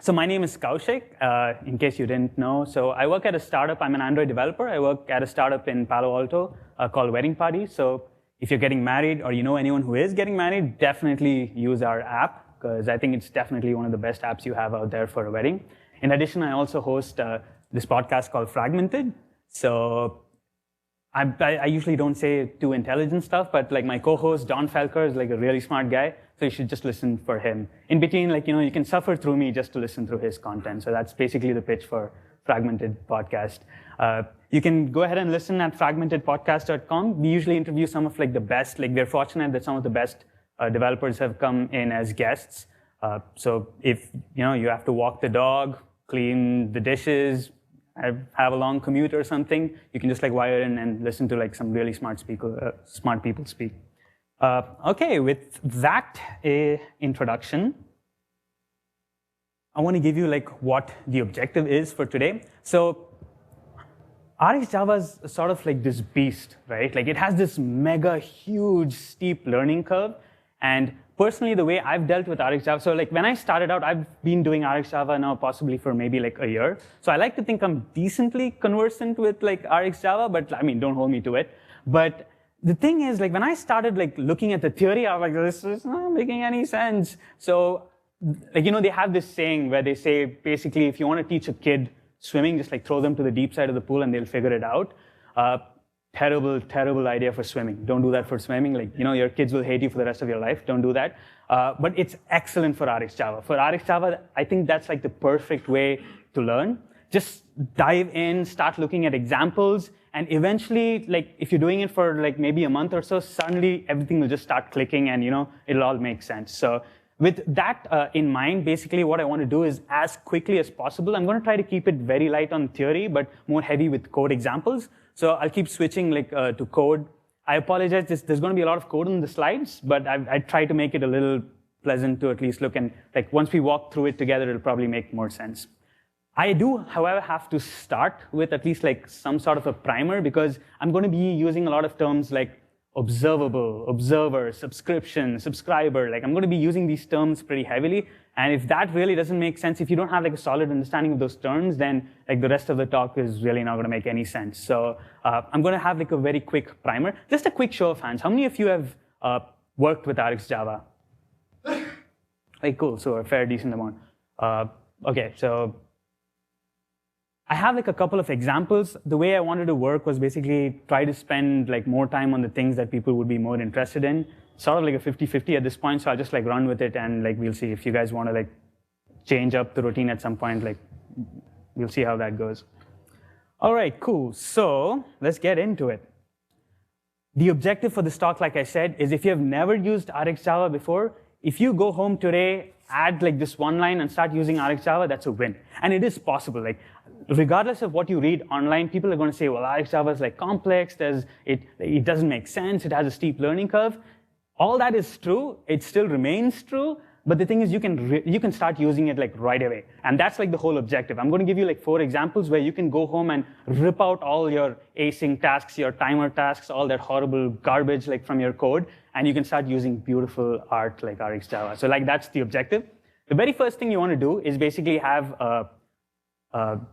So my name is Kaushik, in case you didn't know. So I work at a startup. I'm an Android developer. I work at a startup in Palo Alto called Wedding Party. So if you're getting married or you know anyone who is getting married, definitely use our app, because I think it's definitely one of the best apps you have out there for a wedding. In addition, I also host this podcast called Fragmented. So I usually don't say too intelligent stuff, but like my co-host, Don Felker, is like a really smart guy. So you should just listen for him. In between, like, you can suffer through me just to listen through his content. So that's basically the pitch for Fragmented Podcast. You can go ahead and listen at fragmentedpodcast.com. We usually interview some of like the best, like we're fortunate that some of the best developers have come in as guests. So if, you have to walk the dog, clean the dishes, have a long commute or something, you can just like wire in and listen to like some really smart people speak. Okay, with that introduction, I want to give you like what the objective is for today. So RxJava is sort of like this beast, right? Like it has this mega huge steep learning curve. And personally, the way I've dealt with RxJava, so like when I started out, I've been doing RxJava now possibly for maybe like a year. So I like to think I'm decently conversant with like RxJava, but I mean, don't hold me to it. But the thing is, like when I started like looking at the theory, I was like, this is not making any sense. So like, they have this saying where they say, basically, if you want to teach a kid swimming, just like throw them to the deep side of the pool and they'll figure it out. Terrible, terrible idea for swimming. Don't do that for swimming. Like, your kids will hate you for the rest of your life. Don't do that. But it's excellent for RxJava. For RxJava, I think that's like the perfect way to learn. Just dive in, start looking at examples, and eventually, like if you're doing it for like maybe a month or so, suddenly everything will just start clicking and it'll all make sense. So with that in mind, basically what I want to do is as quickly as possible, I'm going to try to keep it very light on theory, but more heavy with code examples. So I'll keep switching like to code. I apologize, there's going to be a lot of code in the slides, but I try to make it a little pleasant to at least look, and like once we walk through it together, it'll probably make more sense. I do, however, have to start with at least like some sort of a primer, because I'm going to be using a lot of terms like observable, observer, subscription, subscriber. Like I'm going to be using these terms pretty heavily. And if that really doesn't make sense, if you don't have like a solid understanding of those terms, then like the rest of the talk is really not going to make any sense. So I'm going to have like a very quick primer. Just a quick show of hands. How many of you have worked with RxJava? Like cool, so a fair decent amount. Okay, so I have like a couple of examples. The way I wanted to work was basically try to spend like more time on the things that people would be more interested in. Sort of like a 50-50 at this point, so I'll just like run with it, and like we'll see if you guys want to like change up the routine at some point, like we'll see how that goes. All right, cool. So let's get into it. The objective for this talk, like I said, is if you have never used RxJava before, if you go home today, add like this one line and start using RxJava, that's a win. And it is possible. Like, regardless of what you read online, people are going to say, well, RxJava is like complex, it doesn't make sense, it has a steep learning curve. All that is true, it still remains true, but the thing is you can start using it like right away. And that's like the whole objective. I'm going to give you like 4 examples where you can go home and rip out all your async tasks, your timer tasks, all that horrible garbage like from your code, and you can start using beautiful art like RxJava. So like that's the objective. The very first thing you want to do is basically have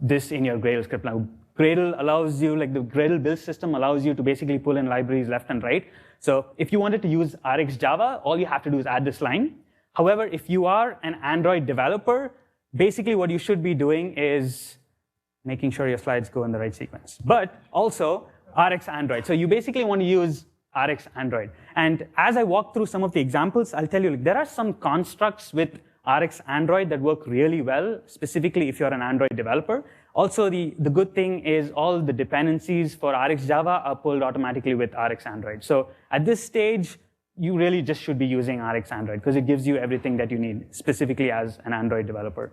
this in your Gradle script. Now, Gradle allows you, like the Gradle build system allows you to basically pull in libraries left and right. So if you wanted to use RxJava, all you have to do is add this line. However, if you are an Android developer, basically what you should be doing is making sure your slides go in the right sequence. But also RxAndroid. So you basically want to use RxAndroid. And as I walk through some of the examples, I'll tell you, like, there are some constructs with RxAndroid that work really well, specifically if you're an Android developer. Also, the good thing is all the dependencies for RxJava are pulled automatically with RxAndroid. So at this stage, you really just should be using RxAndroid because it gives you everything that you need, specifically as an Android developer.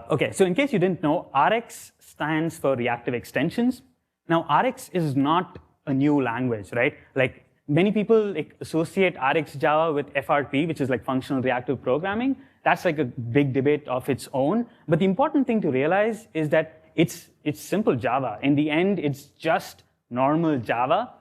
Okay, so in case you didn't know, Rx stands for reactive extensions. Now, Rx is not a new language, right? Like, many people associate RxJava with FRP, which is like functional reactive programming. That's like a big debate of its own. But the important thing to realize is that it's simple Java. In the end, it's just normal Java.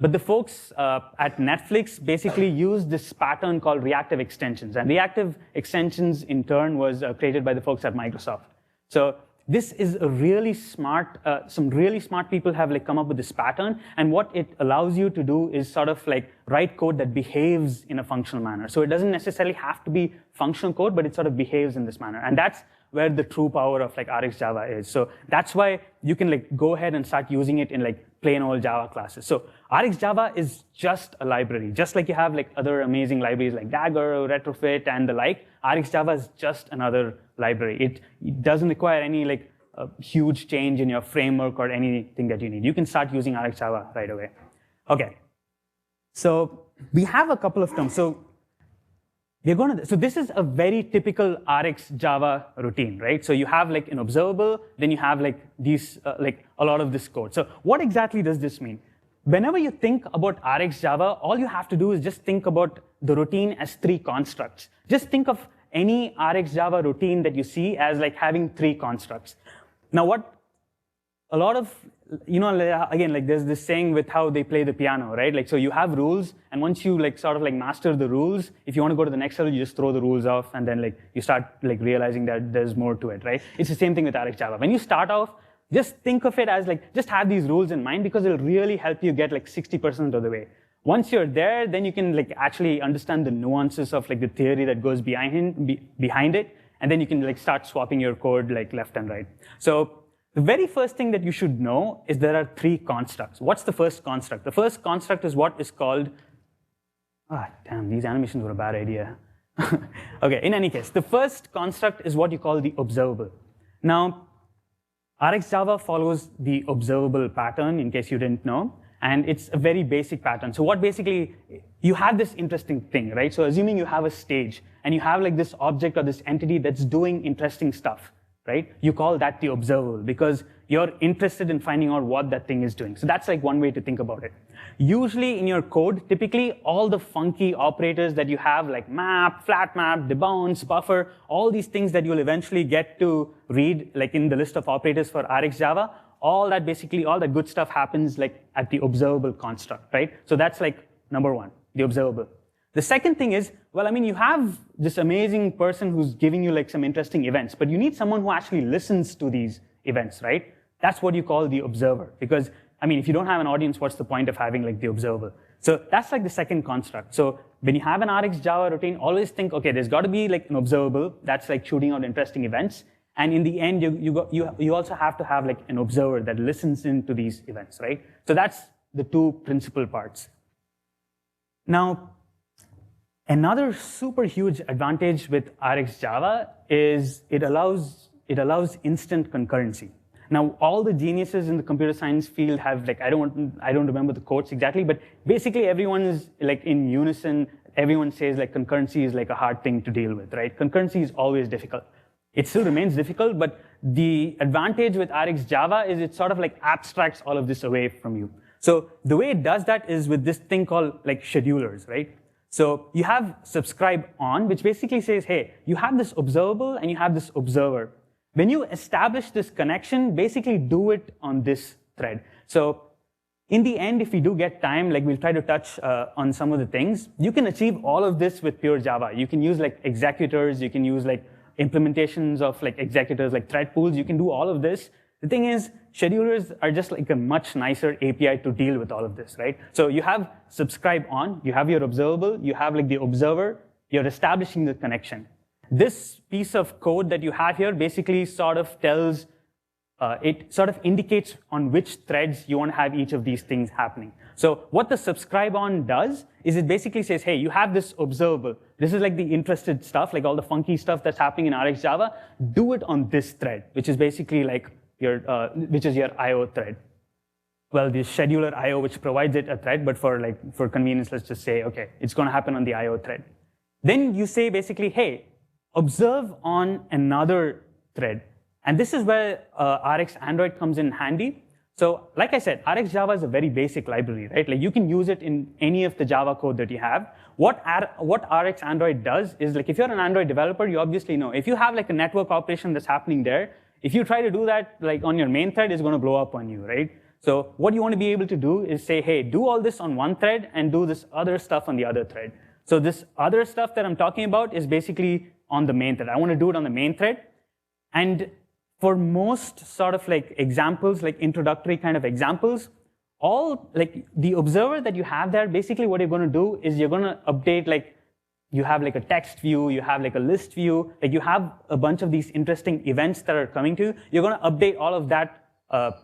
But the folks at Netflix basically used this pattern called reactive extensions. And reactive extensions, in turn, was created by the folks at Microsoft. So this is a really smart, some really smart people have come up with this pattern. And what it allows you to do is sort of write code that behaves in a functional manner. So it doesn't necessarily have to be functional code, but it sort of behaves in this manner. And that's where the true power of RxJava is. So that's why you can go ahead and start using it in plain old Java classes. So RxJava is just a library. Just like you have other amazing libraries like Dagger, Retrofit, and the like, RxJava is just another library. It doesn't require any a huge change in your framework or anything that you need. You can start using RxJava right away. Okay. So we have a couple of terms. So this is a very typical RxJava routine, right? So you have an observable, then you have these a lot of this code. So what exactly does this mean? Whenever you think about RxJava, all you have to do is just think about the routine as 3 constructs. Just think of any RxJava routine that you see as having 3 constructs. Now what a lot of, again, there's this saying with how they play the piano, right? So you have rules, and once you sort of master the rules, if you want to go to the next level, you just throw the rules off, and then you start realizing that there's more to it, right? It's the same thing with RxJava. When you start off, just think of it as just have these rules in mind, because it'll really help you get 60% of the way. Once you're there, then you can actually understand the nuances of the theory that goes behind it, and then you can start swapping your code left and right. So the very first thing that you should know is there are 3 constructs. What's the first construct? The first construct is what is called, damn, these animations were a bad idea. Okay, in any case, the first construct is what you call the observable. Now, RxJava follows the observable pattern, in case you didn't know, and it's a very basic pattern. So what basically, you have this interesting thing, right? So assuming you have a stage, and you have this object or this entity that's doing interesting stuff, right? You call that the observable, because you're interested in finding out what that thing is doing. So that's one way to think about it. Usually in your code, typically all the funky operators that you have, like map, flat map, debounce, buffer, all these things that you'll eventually get to read in the list of operators for RxJava, all that good stuff happens at the observable construct, right? So that's number 1, the observable. The second thing is, well, you have this amazing person who's giving you some interesting events, but you need someone who actually listens to these events, right? That's what you call the observer, because, if you don't have an audience, what's the point of having the observer? So that's the second construct. So when you have an RxJava routine, always think, okay, there's got to be an observable that's shooting out interesting events, and in the end, you also have to have an observer that listens into these events, right? So that's the 2 principal parts. Now, another super huge advantage with RxJava is it allows instant concurrency. Now, all the geniuses in the computer science field have I don't remember the quotes exactly, but basically everyone is in unison. Everyone says concurrency is a hard thing to deal with, right? Concurrency is always difficult. It still remains difficult, but the advantage with RxJava is it sort of abstracts all of this away from you. So the way it does that is with this thing called schedulers, right? So you have subscribe on, which basically says, hey, you have this observable and you have this observer. When you establish this connection, basically do it on this thread. So in the end, if we do get time, we'll try to touch on some of the things, you can achieve all of this with pure Java. You can use executors, you can use implementations of executors, thread pools, you can do all of this. The thing is, schedulers are just a much nicer API to deal with all of this, right? So you have subscribe on, you have your observable, you have the observer, you're establishing the connection. This piece of code that you have here basically sort of tells, it sort of indicates on which threads you want to have each of these things happening. So what the subscribe on does is it basically says, hey, you have this observable. This is the interested stuff, all the funky stuff that's happening in RxJava. Do it on this thread, which is basically which is your IO thread. Well, the scheduler IO, which provides it a thread, but for convenience, let's just say, okay, it's going to happen on the IO thread. Then you say basically, hey, observe on another thread. And this is where RxAndroid comes in handy. So like I said, RxJava is a very basic library, right? You can use it in any of the Java code that you have. What RxAndroid does is, if you're an Android developer, you obviously know, if you have a network operation that's happening there, if you try to do that on your main thread, it's going to blow up on you, right? So what you want to be able to do is say, hey, do all this on one thread and do this other stuff on the other thread. So this other stuff that I'm talking about is basically on the main thread. I want to do it on the main thread. And for most sort of like examples, like introductory kind of examples, all like the observer that you have there, basically what you're going to do is you're going to update, like you have like a text view, you have like a list view, like you have a bunch of these interesting events that are coming to you. You're going to update all of that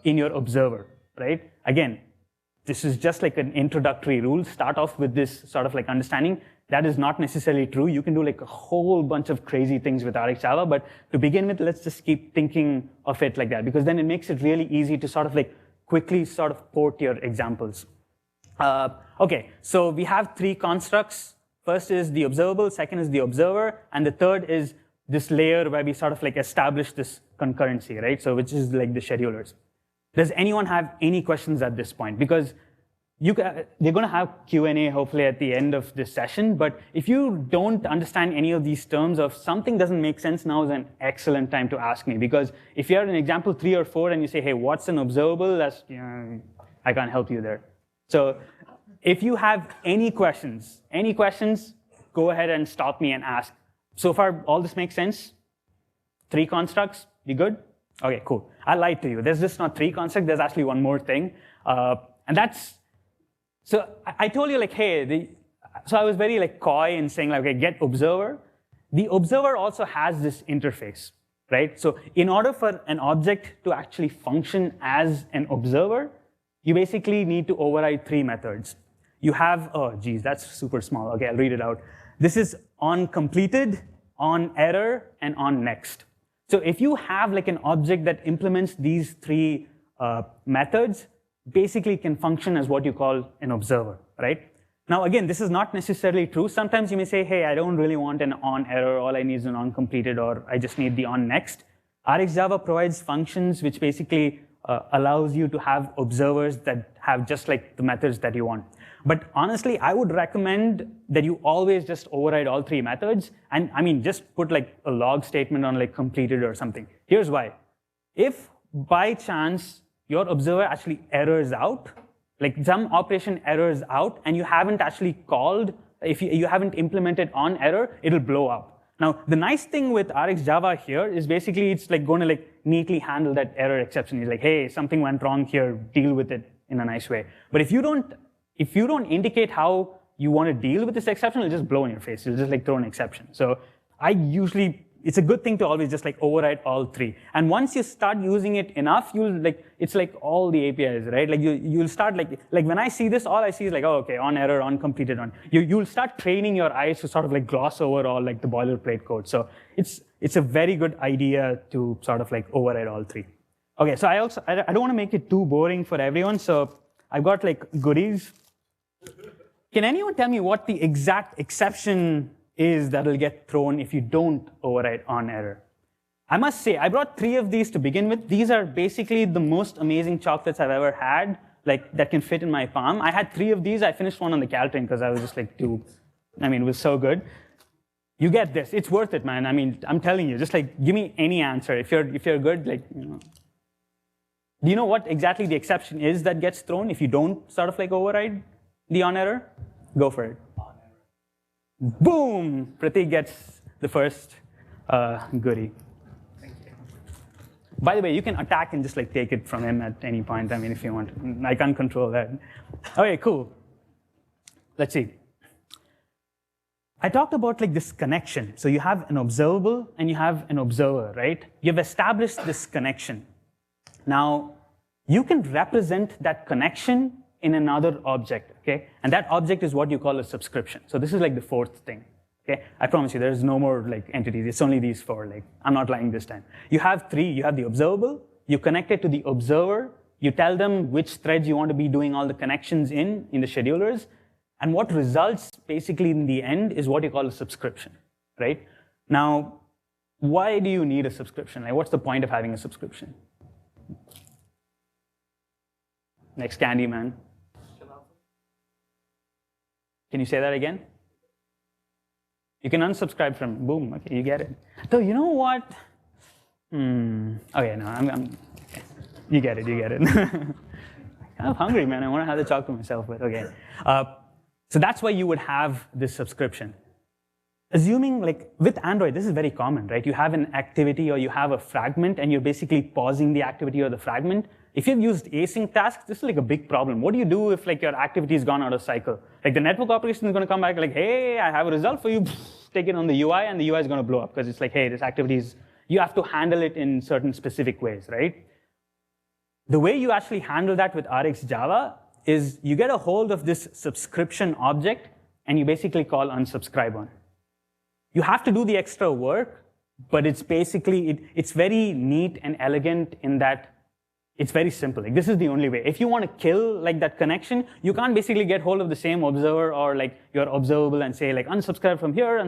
in your observer, right? Again, this is just like an introductory rule. Start off with this sort of like understanding. That is not necessarily true. You can do like a whole bunch of crazy things with RxJava, but to begin with, let's just keep thinking of it like that, because then it makes it really easy to sort of like quickly sort of port your examples. Okay, so we have three constructs. First is the observable, second is the observer, and the third is this layer where we sort of like establish this concurrency, right? So which is like the schedulers. Does anyone have any questions at this point? Because we're going to have Q&A hopefully at the end of this session, but if you don't understand any of these terms, or if something doesn't make sense, now is an excellent time to ask me, because if you're in example 3 or 4 and you say, hey, what's an observable? That's, I can't help you there. So if you have any questions, go ahead and stop me and ask. So far, all this makes sense? 3 constructs, we good? Okay, cool. I lied to you. There's just not 3 constructs, there's actually one more thing. And that's, so I told you like, hey, so I was very like coy in saying like, okay, get observer. The observer also has this interface, right? So in order for an object to actually function as an observer, you basically need to override 3 methods. You have, oh geez, that's super small. Okay, I'll read it out. This is on completed, on error, and on next. So if you have like an object that implements these 3 methods, basically can function as what you call an observer, right? Now again, this is not necessarily true. Sometimes you may say, hey, I don't really want an on error, all I need is an on completed, or I just need the on next. RxJava provides functions which basically allows you to have observers that have just like the methods that you want. But honestly, I would recommend that you always just override all 3 methods, and I mean, just put like a log statement on like completed or something. Here's why. If by chance your observer actually errors out, like some operation errors out, and you haven't actually called, if you haven't implemented on error, it'll blow up. Now, the nice thing with RxJava here is basically it's like going to like neatly handle that error exception. It's like, hey, something went wrong here, deal with it in a nice way. But if you don't indicate how you want to deal with this exception, it'll just blow in your face. It'll just like throw an exception. So it's a good thing to always just like override all 3. And once you start using it enough, it's like all the APIs, right? Like you'll start like when I see this, all I see is like, oh, okay, on error, on completed, on. You'll start training your eyes to sort of like gloss over all like the boilerplate code. So it's a very good idea to sort of like override all 3. Okay, so I don't want to make it too boring for everyone. So I've got like goodies. Can anyone tell me what the exact exception is that will get thrown if you don't override on error? I must say, I brought 3 of these to begin with. These are basically the most amazing chocolates I've ever had, like that can fit in my palm. I had 3 of these. I finished one on the Caltrain because I was just like it was so good. You get this. It's worth it, man. I mean, I'm telling you, just like give me any answer. If you're good, like, Do you know what exactly the exception is that gets thrown if you don't sort of like override the on error? Go for it. Boom! Pratik gets the first goodie. Thank you. By the way, you can attack and just like take it from him at any point. I mean, if you want. I can't control that. Okay, cool. Let's see. I talked about like this connection. So you have an observable and you have an observer, right? You've established this connection. Now, you can represent that connection in another object, okay? And that object is what you call a subscription. So this is like the 4th thing, okay? I promise you, there's no more like entities. It's only these 4, like, I'm not lying this time. You have 3, you have the observable, you connect it to the observer, you tell them which threads you want to be doing all the connections in the schedulers, and what results basically in the end is what you call a subscription, right? Now, why do you need a subscription? Like, what's the point of having a subscription? Next candy, man. Can you say that again? You can unsubscribe from, boom, okay, you get it. So you know what? Okay, no, okay. You get it. kind of hungry, man. I want to have the chocolate myself, but okay. So that's why you would have this subscription. Assuming, like, with Android, this is very common, right? You have an activity or you have a fragment, and you're basically pausing the activity or the fragment. If you've used async tasks, this is like a big problem. What do you do if like your activity has gone out of cycle? Like the network operation is going to come back like, hey, I have a result for you. Take it on the UI, and the UI is going to blow up because it's like, hey, this activity is, you have to handle it in certain specific ways, right? The way you actually handle that with RxJava is you get a hold of this subscription object, and you basically call unsubscribe on. You have to do the extra work, but it's basically, it's very neat and elegant in that it's very simple. Like, this is the only way. If you want to kill like that connection, you can't basically get hold of the same observer or like your observable and say like unsubscribe from here,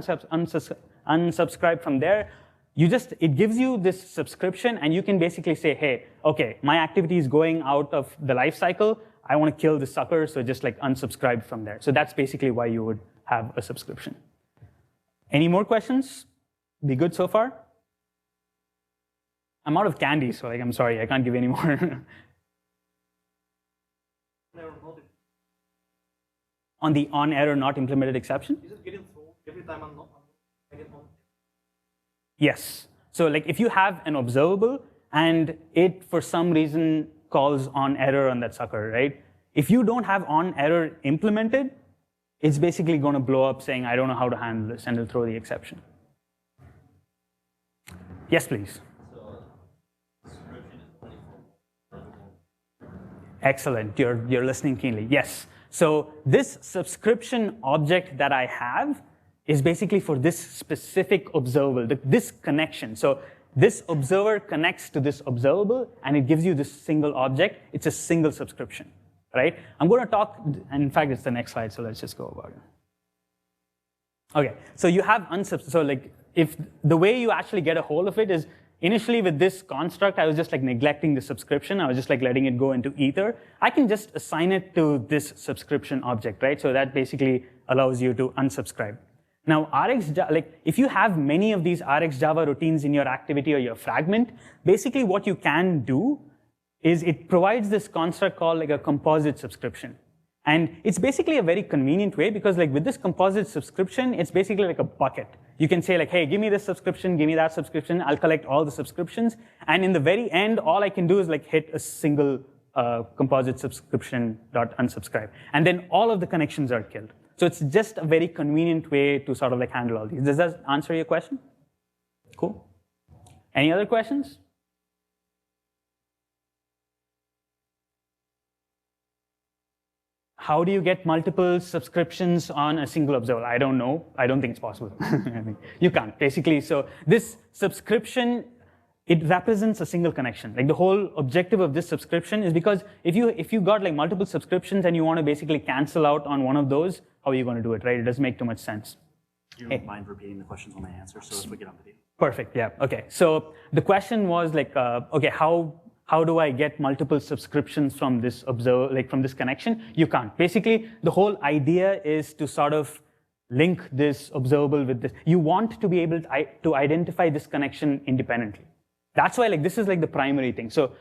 unsubscribe from there. You just, it gives you this subscription, and you can basically say, hey, okay, my activity is going out of the life cycle. I want to kill the sucker, so just like unsubscribe from there. So that's basically why you would have a subscription. Any more questions? Be good so far? I'm out of candy, so like, I'm sorry, I can't give any more. On the on error not implemented exception? Is it getting thrown every time I'm not getting on? Yes. So like if you have an observable and it for some reason calls on error on that sucker, right? If you don't have on error implemented, it's basically going to blow up saying, I don't know how to handle this, and it'll throw the exception. Yes, please. Excellent, you're listening keenly. Yes, so this subscription object that I have is basically for this specific observable, this connection. So this observer connects to this observable, and it gives you this single object. It's a single subscription, right? I'm going to talk, and in fact, it's the next slide, so let's just go about it. Okay, so you have unsub, so like if the way you actually get a hold of it is, initially with this construct, I was just like neglecting the subscription. I was just like letting it go into ether. I can just assign it to this subscription object, right? So that basically allows you to unsubscribe. Now, like if you have many of these RxJava routines in your activity or your fragment, basically what you can do is it provides this construct called like a composite subscription. And it's basically a very convenient way because like with this composite subscription, it's basically like a bucket. You can say like, hey, give me this subscription, give me that subscription, I'll collect all the subscriptions. And in the very end, all I can do is like hit a single composite subscription dot unsubscribe. And then all of the connections are killed. So it's just a very convenient way to sort of like handle all these. Does that answer your question? Cool. Any other questions? How do you get multiple subscriptions on a single observer? I don't know. I don't think it's possible. You can't, basically. So this subscription, it represents a single connection. Like the whole objective of this subscription is because if you got like multiple subscriptions and you want to basically cancel out on one of those, how are you going to do it, right? It doesn't make too much sense. You don't mind repeating the questions on my answer, so if we get on video. Perfect, yeah, okay. So the question was like, okay, how do I get multiple subscriptions from this from this connection? You can't. Basically, the whole idea is to sort of link this observable with this. You want to be able to identify this connection independently. That's why like this is like the primary thing. So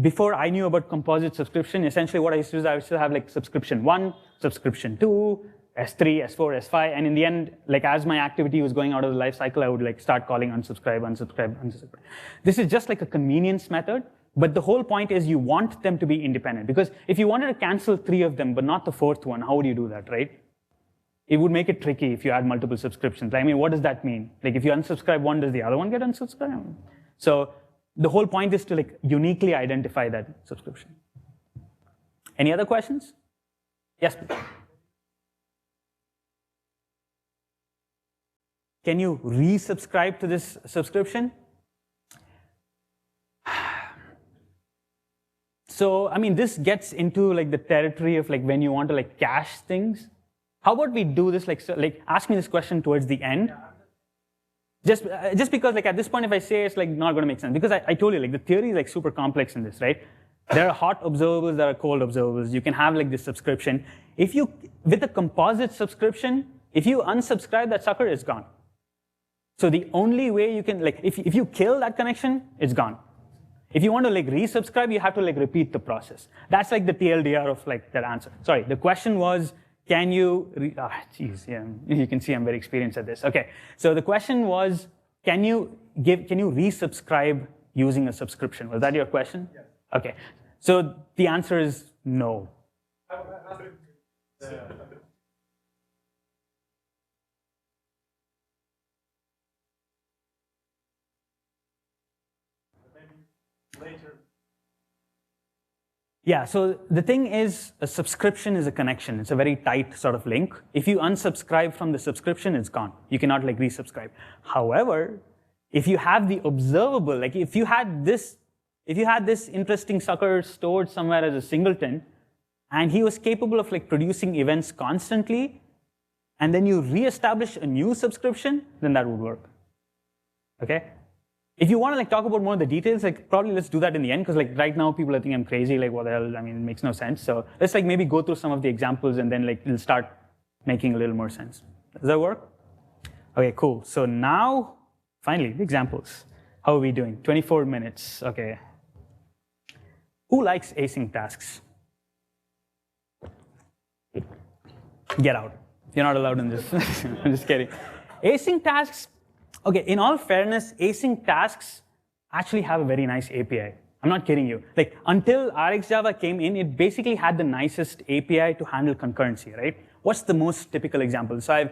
before I knew about composite subscription, essentially what I used to do is I used to have like subscription 1, subscription 2, S3, S4, S5, and in the end, like as my activity was going out of the life cycle, I would like start calling unsubscribe, unsubscribe, unsubscribe. This is just like a convenience method. But the whole point is you want them to be independent. Because if you wanted to cancel 3 of them, but not the 4th one, how would you do that, right? It would make it tricky if you had multiple subscriptions. I mean, what does that mean? Like if you unsubscribe one, does the other one get unsubscribed? So the whole point is to like uniquely identify that subscription. Any other questions? Yes, please. Can you resubscribe to this subscription? So, I mean, this gets into like the territory of like when you want to like cache things. How about we do this like, so, like ask me this question towards the end. Just because like at this point if I say it's like not going to make sense. Because I told you like the theory is like super complex in this, right? There are hot observables, there are cold observables. You can have like this subscription. If you, with a composite subscription, if you unsubscribe that sucker, it's gone. So the only way you can, like if you kill that connection, it's gone. If you want to like resubscribe, you have to like repeat the process. That's like the TLDR of like that answer. Sorry, the question was, can you, yeah, you can see I'm very experienced at this. Okay, so the question was, can you resubscribe using a subscription? Was that your question? Yes. Okay, so the answer is no. Later. Yeah, so the thing is, a subscription is a connection. It's a very tight sort of link. If you unsubscribe from the subscription, it's gone. You cannot like resubscribe. However, if you have the observable, like if you had this interesting sucker stored somewhere as a singleton, and he was capable of like producing events constantly, and then you reestablish a new subscription, then that would work. Okay? If you want to like talk about more of the details, like probably let's do that in the end, because like right now people are thinking I'm crazy, like what the hell, I mean, it makes no sense. So let's like maybe go through some of the examples and then like it'll start making a little more sense. Does that work? Okay, cool. So now, finally, the examples. How are we doing? 24 minutes, okay. Who likes async tasks? Get out. You're not allowed in this. I'm just kidding. Async tasks, okay, in all fairness, async tasks actually have a very nice API. I'm not kidding you. Like, until RxJava came in, it basically had the nicest API to handle concurrency, right? What's the most typical example? So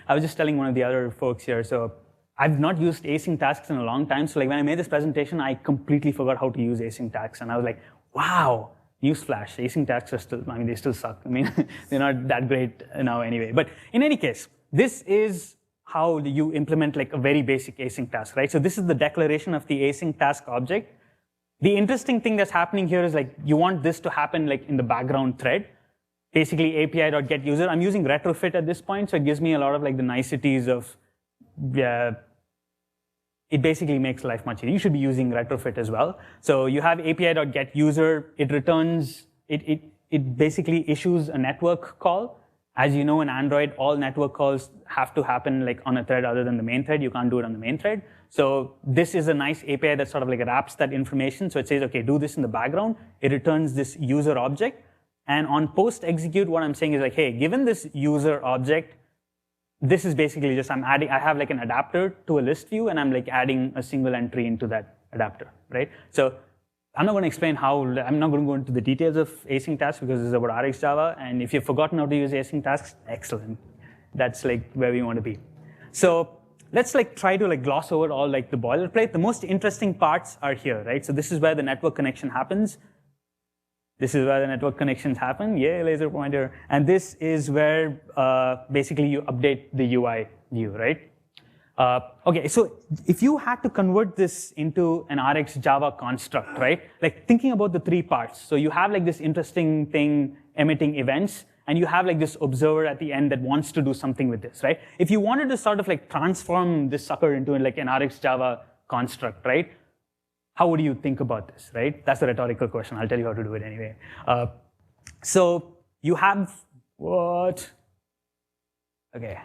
I was just telling one of the other folks here, so I've not used async tasks in a long time, so like when I made this presentation, I completely forgot how to use async tasks, and I was like, wow, newsflash, async tasks are still, I mean, they still suck. I mean, they're not that great now anyway. But in any case, this is how you implement like a very basic async task, right? So this is the declaration of the async task object. The interesting thing that's happening here is like you want this to happen like in the background thread. Basically api.getUser. I'm using retrofit at this point, so it gives me a lot of like the niceties of, it basically makes life much easier. You should be using retrofit as well. So you have api.getUser, it returns, it basically issues a network call. As you know, in Android, all network calls have to happen like on a thread other than the main thread. You can't do it on the main thread. So this is a nice API that sort of like wraps that information. So it says, okay, do this in the background. It returns this user object. And on post execute, what I'm saying is like, hey, given this user object, this is basically just I have like an adapter to a list view, and I'm like adding a single entry into that adapter, right? So I'm not going to explain I'm not going to go into the details of async tasks because this is about RxJava, and if you've forgotten how to use async tasks, excellent. That's like where we want to be. So let's like try to like gloss over all like the boilerplate. The most interesting parts are here, right? So this is where the network connection happens. This is where the network connections happen. Yay, laser pointer. And this is where basically you update the UI view, right? Okay, so if you had to convert this into an RxJava construct, right? Like thinking about the three parts. So you have like this interesting thing emitting events, and you have like this observer at the end that wants to do something with this, right? If you wanted to sort of like transform this sucker into like an RxJava construct, right? How would you think about this, right? That's a rhetorical question. I'll tell you how to do it anyway. So you have what? Okay.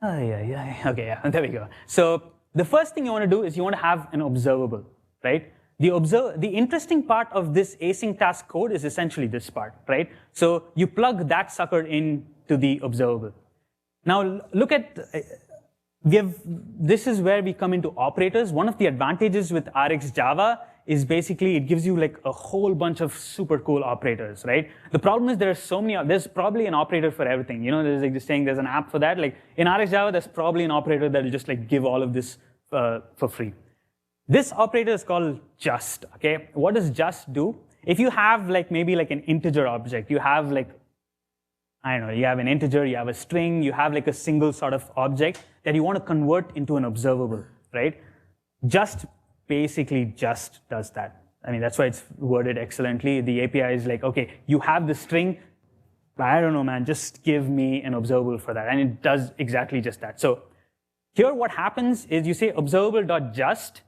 Okay, yeah, there we go. So the first thing you want to do is you want to have an observable, right? The interesting part of this async task code is essentially this part, right? So you plug that sucker into the observable. Now look at, this is where we come into operators. One of the advantages with RxJava is basically it gives you like a whole bunch of super cool operators, right? The problem is there's so many, there's probably an operator for everything. You know, there's like this thing, there's an app for that. Like in RxJava, there's probably an operator that will just like give all of this for free. This operator is called just, okay? What does just do? If you have like maybe like an integer object, you have like, I don't know, you have an integer, you have a string, you have like a single sort of object that you want to convert into an observable, right? Just basically just does that. I mean, that's why it's worded excellently. The API is like, okay, you have the string, but I don't know, man, just give me an observable for that. And it does exactly just that. So here what happens is you say observable.just.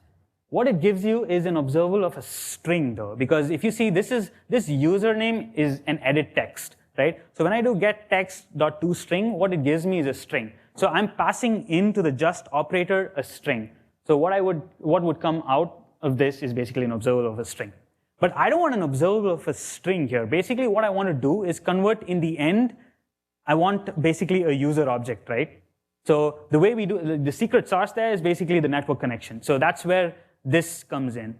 What it gives you is an observable of a string though, because if you see this username is an edit text, right? So when I do get text.toString, what it gives me is a string. So I'm passing into the just operator a string. So what would come out of this is basically an observable of a string. But I don't want an observable of a string here. Basically, what I want to do is convert in the end, I want basically a user object, right? So the way we do, the secret sauce there is basically the network connection. So that's where this comes in.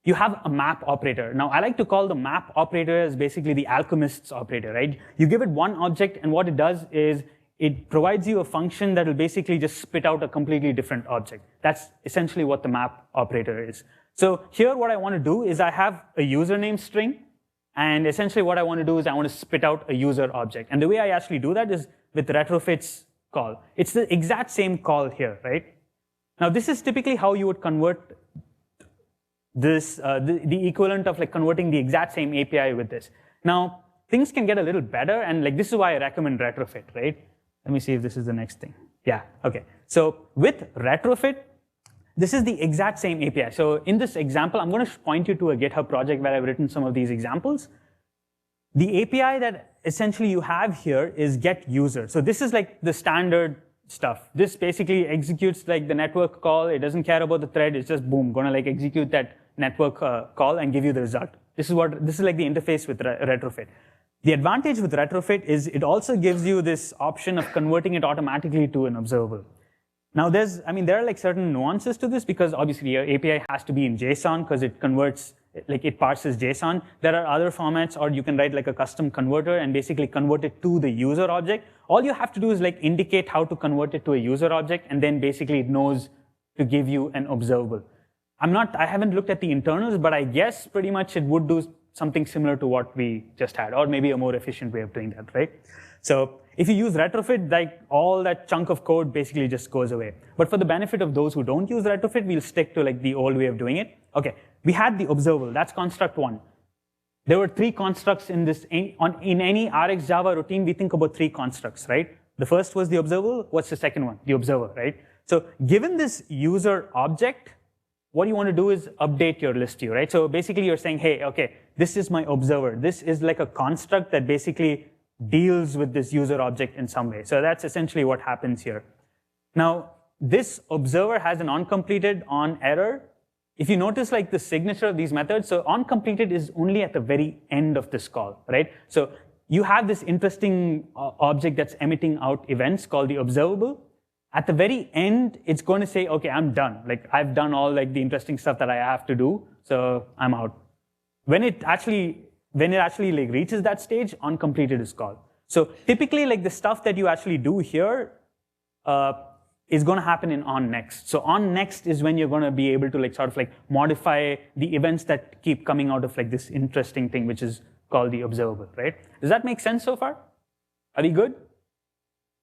You have a map operator. Now, I like to call the map operator as basically the alchemist's operator, right? You give it one object, and what it does is it provides you a function that will basically just spit out a completely different object. That's essentially what the map operator is. So here what I want to do is I have a username string, and essentially what I want to do is I want to spit out a user object. And the way I actually do that is with retrofit's call. It's the exact same call here, right? Now this is typically how you would convert this, the equivalent of like converting the exact same API with this. Now things can get a little better, and like this is why I recommend retrofit, right? Let me see if this is the next thing. Yeah, okay. So with retrofit, this is the exact same API. So in this example, I'm going to point you to a GitHub project where I've written some of these examples. The API that essentially you have here is get user. So this is like the standard stuff. This basically executes like the network call. It doesn't care about the thread. It's just boom, going to like execute that network call and give you the result. This is like the interface with retrofit. The advantage with retrofit is it also gives you this option of converting it automatically to an observable. Now there are like certain nuances to this because obviously your API has to be in JSON because it converts, like it parses JSON. There are other formats, or you can write like a custom converter and basically convert it to the user object. All you have to do is like indicate how to convert it to a user object, and then basically it knows to give you an observable. I haven't looked at the internals, but I guess pretty much it would do something similar to what we just had, or maybe a more efficient way of doing that, right? So if you use retrofit, like all that chunk of code basically just goes away. But for the benefit of those who don't use retrofit, we'll stick to like the old way of doing it. Okay, we had the observable, that's construct one. There were 3 constructs in this, in any RxJava routine, we think about 3 constructs, right? The first was the observable, what's the second one? The observer, right? So given this user object, what you want to do is update your list view, right? So basically you're saying, hey, okay, this is my observer. This is like a construct that basically deals with this user object in some way. So that's essentially what happens here. Now, this observer has an onCompleted on error. If you notice like the signature of these methods, so onCompleted is only at the very end of this call, right? So you have this interesting object that's emitting out events called the observable. At the very end, it's going to say, okay, I'm done. Like I've done all like the interesting stuff that I have to do, so I'm out. When it actually like reaches that stage, onCompleted is called. So typically like the stuff that you actually do here is going to happen in onNext. So onNext is when you're going to be able to like sort of like modify the events that keep coming out of like this interesting thing, which is called the observable, right? Does that make sense so far? Are we good?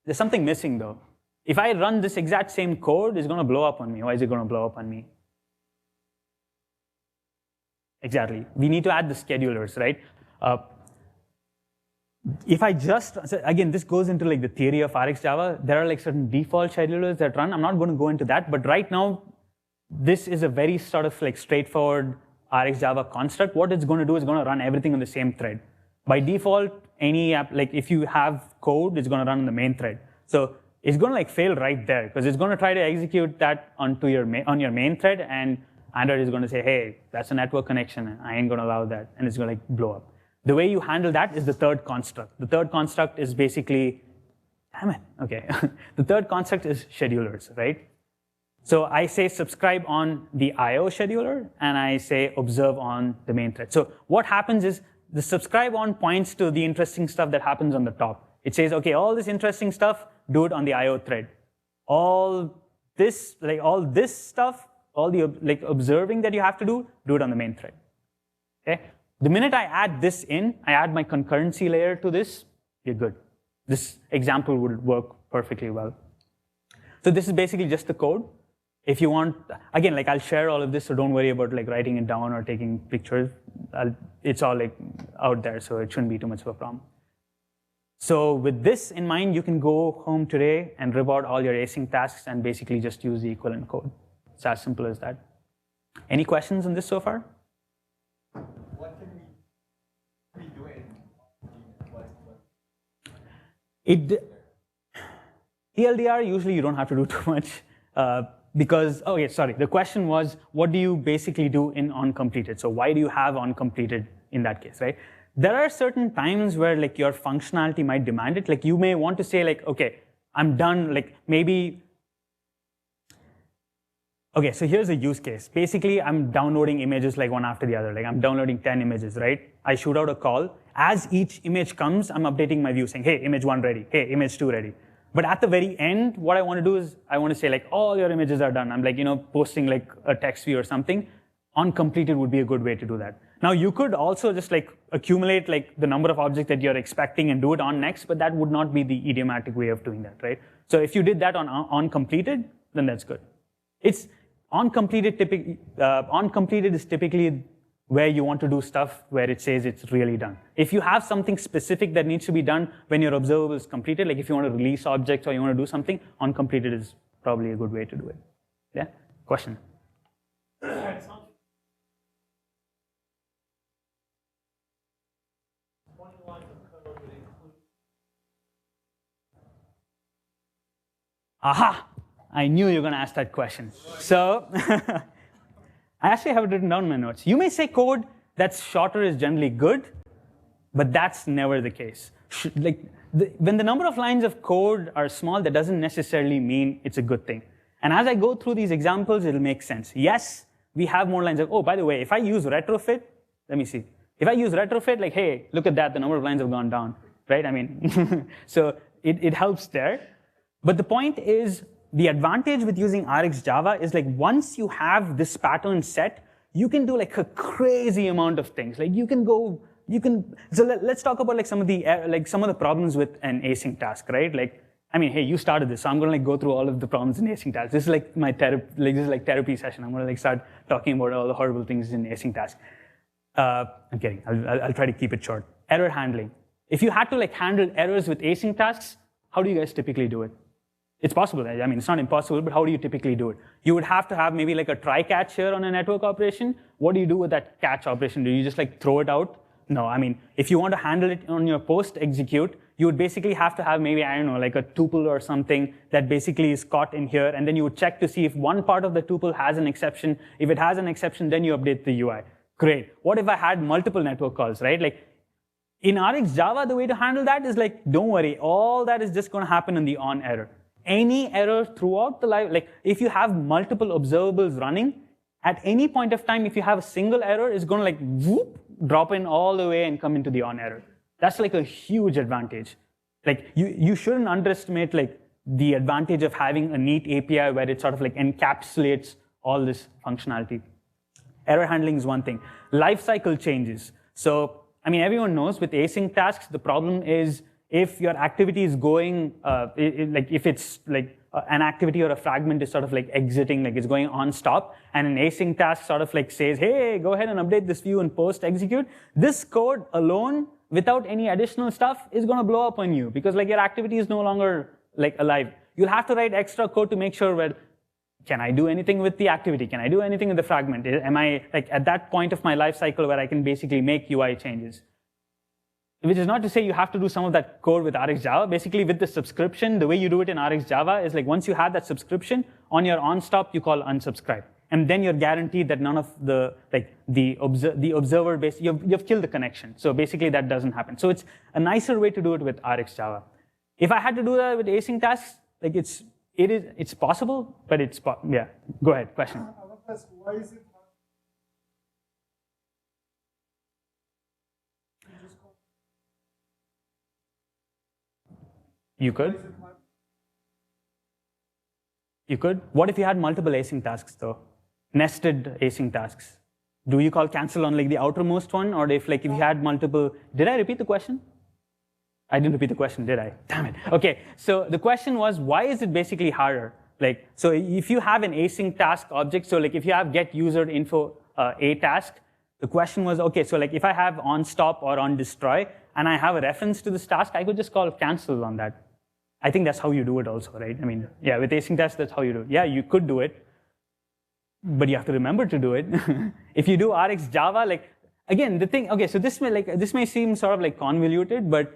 There's something missing though. If I run this exact same code, it's going to blow up on me. Why is it going to blow up on me? Exactly. We need to add the schedulers, right? If I just, so again, this goes into like the theory of RxJava. There are like certain default schedulers that run. I'm not going to go into that, but right now, this is a very sort of like straightforward RxJava construct. What it's going to do is going to run everything on the same thread. By default, any app, like if you have code, it's going to run on the main thread. So it's going to like fail right there because it's going to try to execute that onto your main thread, and Android is going to say, hey, that's a network connection. I ain't going to allow that. And it's going to like blow up. The way you handle that is the third construct. The third construct is basically, damn it, okay. The third construct is schedulers, right? So I say subscribe on the IO scheduler, and I say observe on the main thread. So what happens is the subscribe on points to the interesting stuff that happens on the top. It says, okay, all this interesting stuff, do it on the IO thread. All this stuff, all the like observing that you have to do it on the main thread. Okay? The minute I add this in, I add my concurrency layer to this, you're good. This example would work perfectly well. So this is basically just the code. If you want, again, like I'll share all of this, so don't worry about like writing it down or taking pictures. It's all like out there, so it shouldn't be too much of a problem. So with this in mind, you can go home today and rip out all your async tasks and basically just use the equivalent code. It's as simple as that. Any questions on this so far? What can we do in TLDR, usually you don't have to do too much. Because, okay, sorry, the question was, what do you basically do in onCompleted? So why do you have onCompleted in that case, right? There are certain times where like your functionality might demand it. Like you may want to say like, okay, I'm done, like maybe, okay, so here's a use case. Basically, I'm downloading images like one after the other. Like I'm downloading 10 images, right? I shoot out a call. As each image comes, I'm updating my view saying, hey, image 1 ready. Hey, image 2 ready. But at the very end, what I want to do is I want to say like, all your images are done. I'm like, posting like a text view or something. OnCompleted would be a good way to do that. Now you could also just like accumulate like the number of objects that you're expecting and do it on next, but that would not be the idiomatic way of doing that, right? So if you did that on onCompleted, then that's good. It's onCompleted is typically where you want to do stuff where it says it's really done. If you have something specific that needs to be done when your observable is completed, like if you want to release objects or you want to do something, onCompleted is probably a good way to do it. Yeah? Question? Aha! I knew you were going to ask that question. So, I actually have it written down in my notes. You may say code that's shorter is generally good, but that's never the case. When the number of lines of code are small, that doesn't necessarily mean it's a good thing. And as I go through these examples, it'll make sense. Yes, we have more lines of, oh, by the way, if I use retrofit, let me see. If I use retrofit, like, hey, look at that, the number of lines have gone down, right? I mean, so it helps there. But the point is, the advantage with using RxJava is like once you have this pattern set, you can do like a crazy amount of things. Like so let's talk about like some of the problems with an async task, right? Like, I mean, hey, you started this, so I'm gonna like go through all of the problems in async tasks. This is like my therapy session. I'm gonna like start talking about all the horrible things in async tasks. I'm kidding, I'll try to keep it short. Error handling. If you had to like handle errors with async tasks, how do you guys typically do it? It's possible, I mean, it's not impossible, but how do you typically do it? You would have to have maybe like a try catch here on a network operation. What do you do with that catch operation? Do you just like throw it out? No, I mean, if you want to handle it on your post execute, you would basically have to have maybe, I don't know, like a tuple or something that basically is caught in here, and then you would check to see if one part of the tuple has an exception. If it has an exception, then you update the UI. Great. What if I had multiple network calls, right? Like in RxJava, the way to handle that is like, don't worry, all that is just going to happen in the on error. Any error throughout the live, like if you have multiple observables running, at any point of time, if you have a single error, it's going to like whoop, drop in all the way and come into the on error. That's like a huge advantage. Like you shouldn't underestimate like the advantage of having a neat API where it sort of like encapsulates all this functionality. Error handling is one thing. Lifecycle changes. So, I mean, everyone knows with async tasks, the problem is if your activity is going, like if it's like an activity or a fragment is sort of like exiting, like it's going on stop, and an async task sort of like says, hey, go ahead and update this view and post execute, this code alone, without any additional stuff, is going to blow up on you because like your activity is no longer like alive. You'll have to write extra code to make sure, well, can I do anything with the activity? Can I do anything with the fragment? Am I like at that point of my life cycle where I can basically make UI changes? Which is not to say you have to do some of that code with RxJava. Basically, with the subscription, the way you do it in RxJava is like once you have that subscription, on your onStop, you call unsubscribe. And then you're guaranteed that none of the, like the observer base, you've killed the connection. So basically that doesn't happen. So it's a nicer way to do it with RxJava. If I had to do that with async tasks, like it's possible, but yeah. Go ahead, question. Why is it hard? You could. You could. What if you had multiple async tasks though? Nested async tasks. Do you call cancel on like the outermost one, or if you had multiple? Did I repeat the question? I didn't repeat the question, did I? Damn it. Okay, so the question was, why is it basically harder? Like, so if you have an async task object, so like if you have get user info a task, the question was, okay, so like if I have on stop or on destroy, and I have a reference to this task, I could just call cancel on that. I think that's how you do it also, right? I mean, yeah, with async tasks, that's how you do it. Yeah, you could do it, but you have to remember to do it. If you do RxJava, like, again, the thing, okay, so this may seem sort of like convoluted, but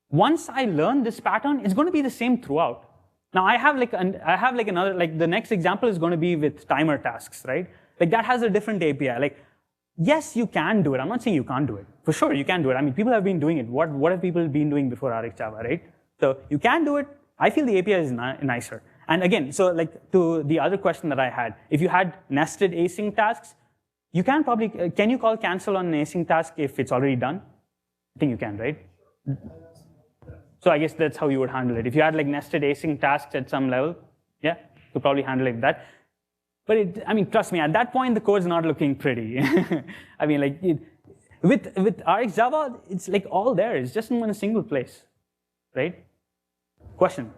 once I learn this pattern, it's going to be the same throughout. Now I have like another, like the next example is going to be with timer tasks, right? Like that has a different API. Like, yes, you can do it. I'm not saying you can't do it. For sure, you can do it. I mean, people have been doing it. What have people been doing before RxJava, right? So you can do it. I feel the API is nicer. And again, so like to the other question that I had, if you had nested async tasks, you can probably, can you call cancel on an async task if it's already done? I think you can, right? So I guess that's how you would handle it. If you had like nested async tasks at some level, yeah, you could probably handle it like that. But I mean, trust me, at that point, the code's not looking pretty. I mean, like with RxJava, it's like all there. It's just in one single place, right? Question?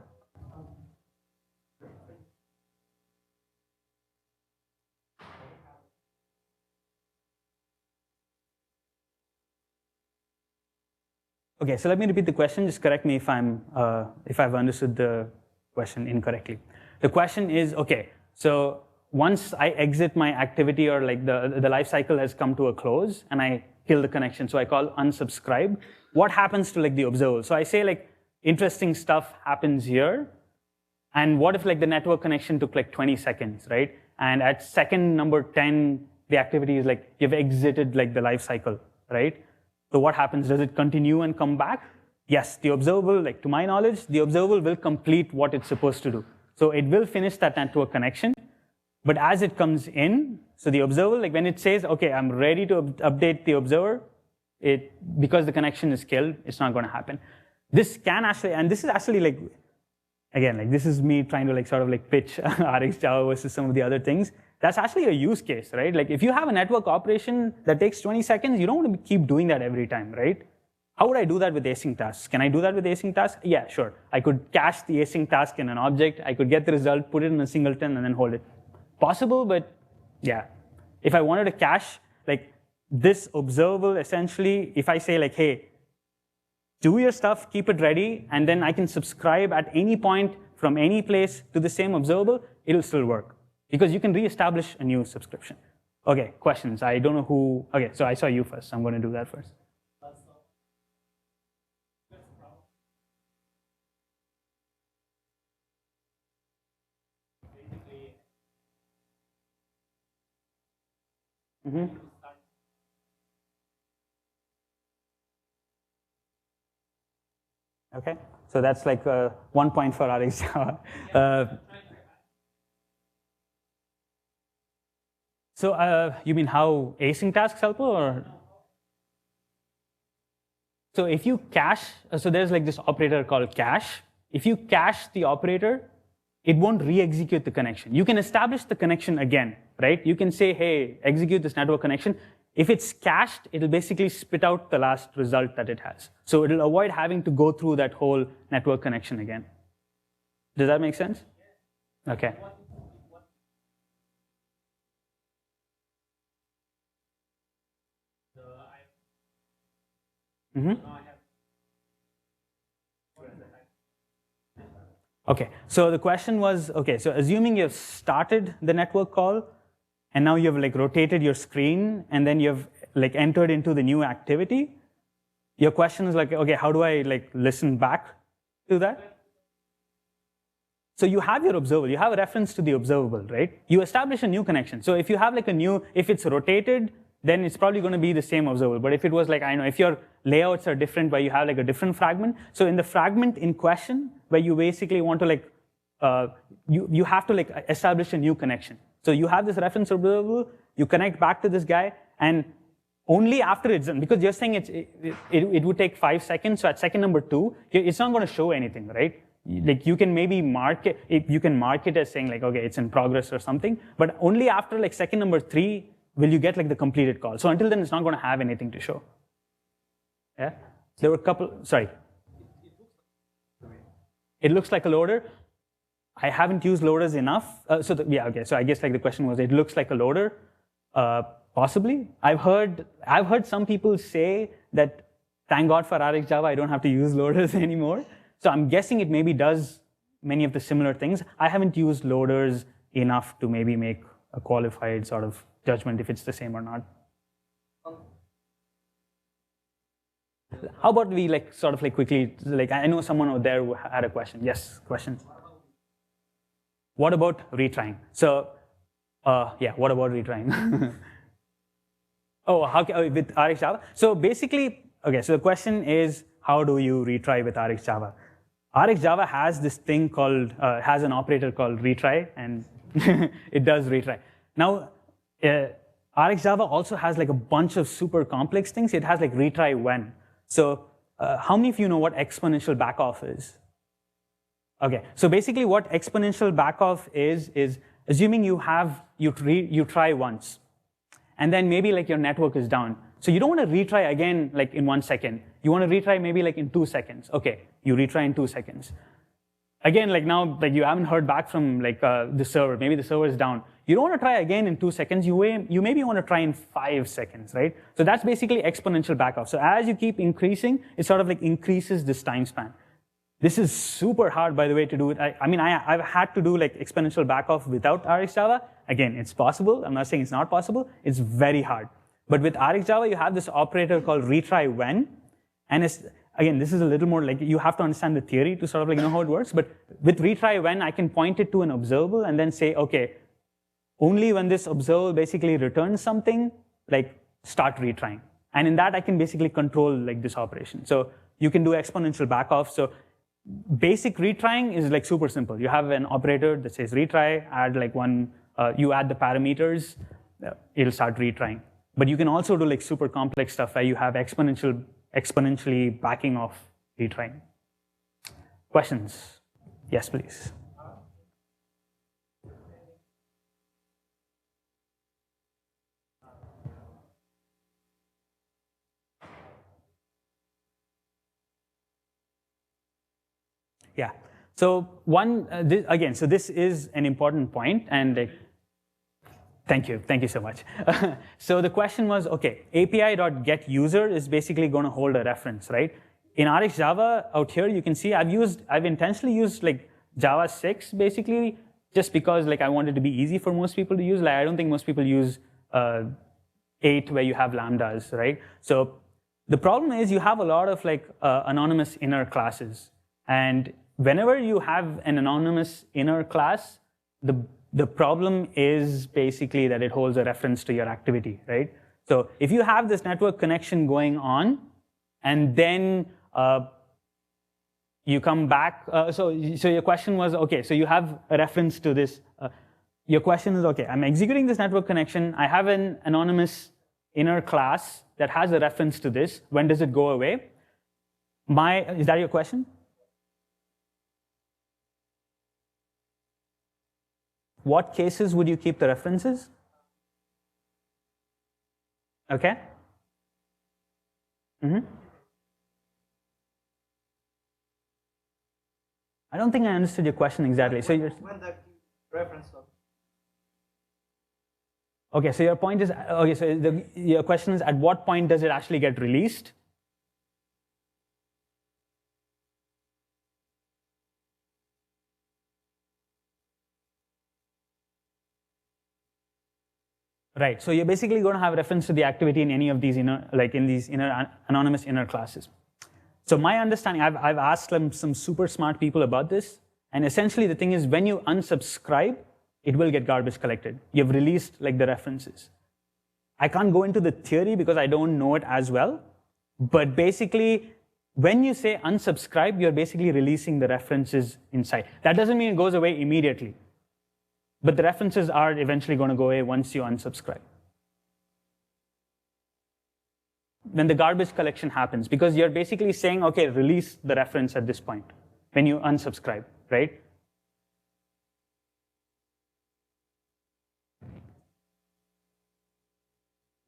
Okay, so let me repeat the question. Just correct me if I've understood the question incorrectly. The question is, okay, so once I exit my activity or like the life cycle has come to a close and I kill the connection, so I call unsubscribe, what happens to like the observable? So I say like interesting stuff happens here, and what if like the network connection took like 20 seconds, right? And at second number 10, the activity is like you've exited like the life cycle, right? So what happens? Does it continue and come back? Yes, the observable, like to my knowledge, the observable will complete what it's supposed to do. So it will finish that network connection, but as it comes in, so the observable, like when it says, okay, I'm ready to update the observer, because the connection is killed, it's not going to happen. This can actually, and this is actually like, again, like this is me trying to like sort of like pitch RxJava versus some of the other things. That's actually a use case, right? Like if you have a network operation that takes 20 seconds, you don't want to keep doing that every time, right? How would I do that with async tasks? Can I do that with async tasks? Yeah, sure. I could cache the async task in an object. I could get the result, put it in a singleton, and then hold it. Possible, but yeah. If I wanted to cache like this observable, essentially, if I say like, hey, do your stuff, keep it ready, and then I can subscribe at any point from any place to the same observable, it'll still work. Because you can reestablish a new subscription. Okay, questions. I don't know who. Okay, so I saw you first. I'm going to do that first. Mm-hmm. Okay, so that's like 1 point for RxJava. So you mean how async tasks help, or? So if you cache, so there's like this operator called cache. If you cache the operator, it won't re-execute the connection. You can establish the connection again, right? You can say, hey, execute this network connection. If it's cached, it'll basically spit out the last result that it has. So it'll avoid having to go through that whole network connection again. Does that make sense? Okay. Mm-hmm. Okay, so the question was, okay, so assuming you've started the network call, and now you've like rotated your screen, and then you've like entered into the new activity, your question is like, okay, how do I like listen back to that? So you have your observable, you have a reference to the observable, right? You establish a new connection. So if you have like a new, if it's rotated, then it's probably going to be the same observable. But if it was like, I know, if your layouts are different, where you have like a different fragment, so in the fragment in question, where you basically want to like, you have to like establish a new connection. So you have this reference observable, you connect back to this guy, and only after it's done, because you're saying it would take 5 seconds, so at second number 2, it's not going to show anything, right? Like you can maybe mark it, you can mark it as saying like, okay, it's in progress or something, but only after like second number 3, will you get like the completed call. So until then, it's not going to have anything to show. Yeah? There were a couple, sorry. It looks like a loader. I haven't used loaders enough. Yeah, okay, so I guess like the question was, it looks like a loader. Possibly. I've heard some people say that, thank God for RxJava, I don't have to use loaders anymore. So I'm guessing it maybe does many of the similar things. I haven't used loaders enough to maybe make a qualified sort of judgment if it's the same or not. How about we like sort of like quickly, like I know someone over there who had a question. Yes, question. what about retrying? So yeah, what about retrying? Oh, with RxJava? So basically, okay, so the question is, how do you retry with RxJava? RxJava has this thing called, has an operator called retry, and it does retry. Now, RxJava also has like a bunch of super complex things. It has like retry when. So how many of you know what exponential backoff is? Okay, so basically what exponential backoff is assuming you try once, and then maybe like your network is down. So you don't want to retry again like in 1 second. You want to retry maybe like in 2 seconds. Okay, you retry in 2 seconds. Again, like now, like you haven't heard back from like the server. Maybe the server is down. You don't want to try again in 2 seconds. You maybe want to try in 5 seconds, right? So that's basically exponential backoff. So as you keep increasing, it sort of like increases this time span. This is super hard, by the way, to do it. I mean, I've had to do like exponential backoff without RxJava. Again, it's possible. I'm not saying it's not possible. It's very hard. But with RxJava, you have this operator called retry when. And it's, again, this is a little more like you have to understand the theory to sort of like know how it works. But with retry when, I can point it to an observable and then say, okay, only when this observable basically returns something, like start retrying. And in that, I can basically control like this operation. So you can do exponential backoff. So basic retrying is like super simple. You have an operator that says retry, add like you add the parameters, it'll start retrying. But you can also do like super complex stuff where you have exponentially backing off retrying. Questions? Yes, please. Yeah. So again, so this is an important point, and thank you so much. So the question was, okay, API.getUser is basically going to hold a reference, right? In RxJava out here, you can see I've intentionally used like Java 6 basically, just because like I wanted to be easy for most people to use. Like I don't think most people use 8 where you have lambdas, right? So the problem is you have a lot of like anonymous inner classes, and whenever you have an anonymous inner class, the problem is basically that it holds a reference to your activity, right? So if you have this network connection going on, and then you come back, so your question was, okay, so you have a reference to this. Your question is, okay, I'm executing this network connection. I have an anonymous inner class that has a reference to this. When does it go away? Is that your question? What cases would you keep the references? Okay. I don't think I understood your question exactly. So when that reference of okay, so your point is, okay, so your question is, at what point does it actually get released? Right, so you're basically going to have reference to the activity in any of these anonymous inner classes. So my understanding, I've asked some super smart people about this, and essentially the thing is, when you unsubscribe, it will get garbage collected. You've released like the references. I can't go into the theory because I don't know it as well, but basically, when you say unsubscribe, you're basically releasing the references inside. That doesn't mean it goes away immediately, but the references are eventually going to go away once you unsubscribe. When the garbage collection happens, because you're basically saying, okay, release the reference at this point, when you unsubscribe, right?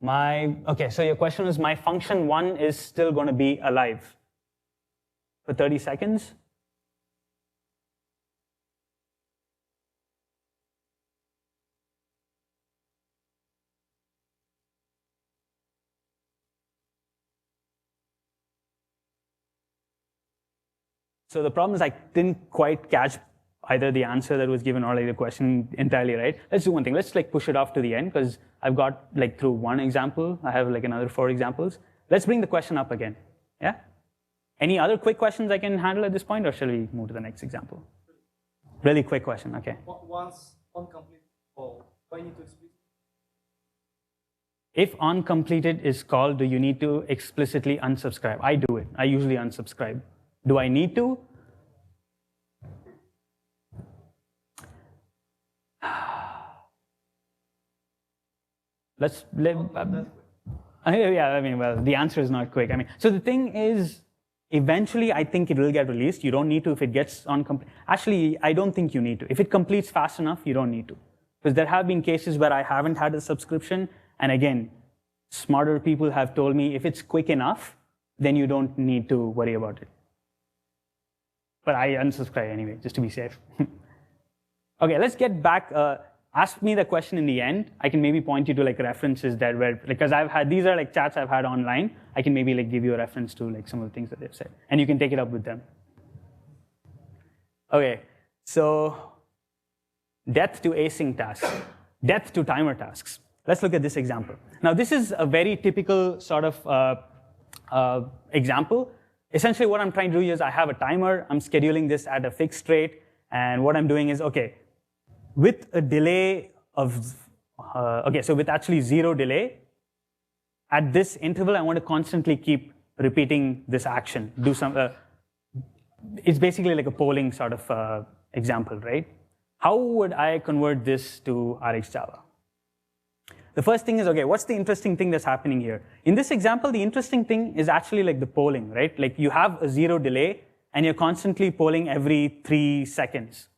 Okay, so your question is, my function 1 is still going to be alive for 30 seconds? So the problem is I didn't quite catch either the answer that was given or like the question entirely right. Let's do one thing. Let's like push it off to the end, because I've got like through one example. I have like another 4 examples. Let's bring the question up again. Yeah? Any other quick questions I can handle at this point, or shall we move to the next example? Really quick question, okay. Once uncompleted call, do I need to explicitly? If uncompleted is called, do you need to explicitly unsubscribe? I do it. I usually unsubscribe. Do I need to? Yeah, I mean, well, the answer is not quick. I mean, so the thing is, eventually, I think it will get released. You don't need to if it gets uncomplete. Actually, I don't think you need to. If it completes fast enough, you don't need to. Because there have been cases where I haven't had a subscription, and again, smarter people have told me if it's quick enough, then you don't need to worry about it. But I unsubscribe anyway, just to be safe. Okay, let's get back. Ask me the question in the end. I can maybe point you to like references that were, because I've had, these are like chats I've had online. I can maybe like give you a reference to like some of the things that they've said. And you can take it up with them. Okay, so death to async tasks, death to timer tasks. Let's look at this example. Now this is a very typical sort of example. Essentially what I'm trying to do is I have a timer, I'm scheduling this at a fixed rate, and what I'm doing is, okay, with a delay of, so with actually 0 delay, at this interval, I want to constantly keep repeating this action. Do some, it's basically like a polling sort of example, right? How would I convert this to RxJava? The first thing is, okay, what's the interesting thing that's happening here? In this example, the interesting thing is actually like the polling, right? Like you have a 0 delay, and you're constantly polling every 3 seconds.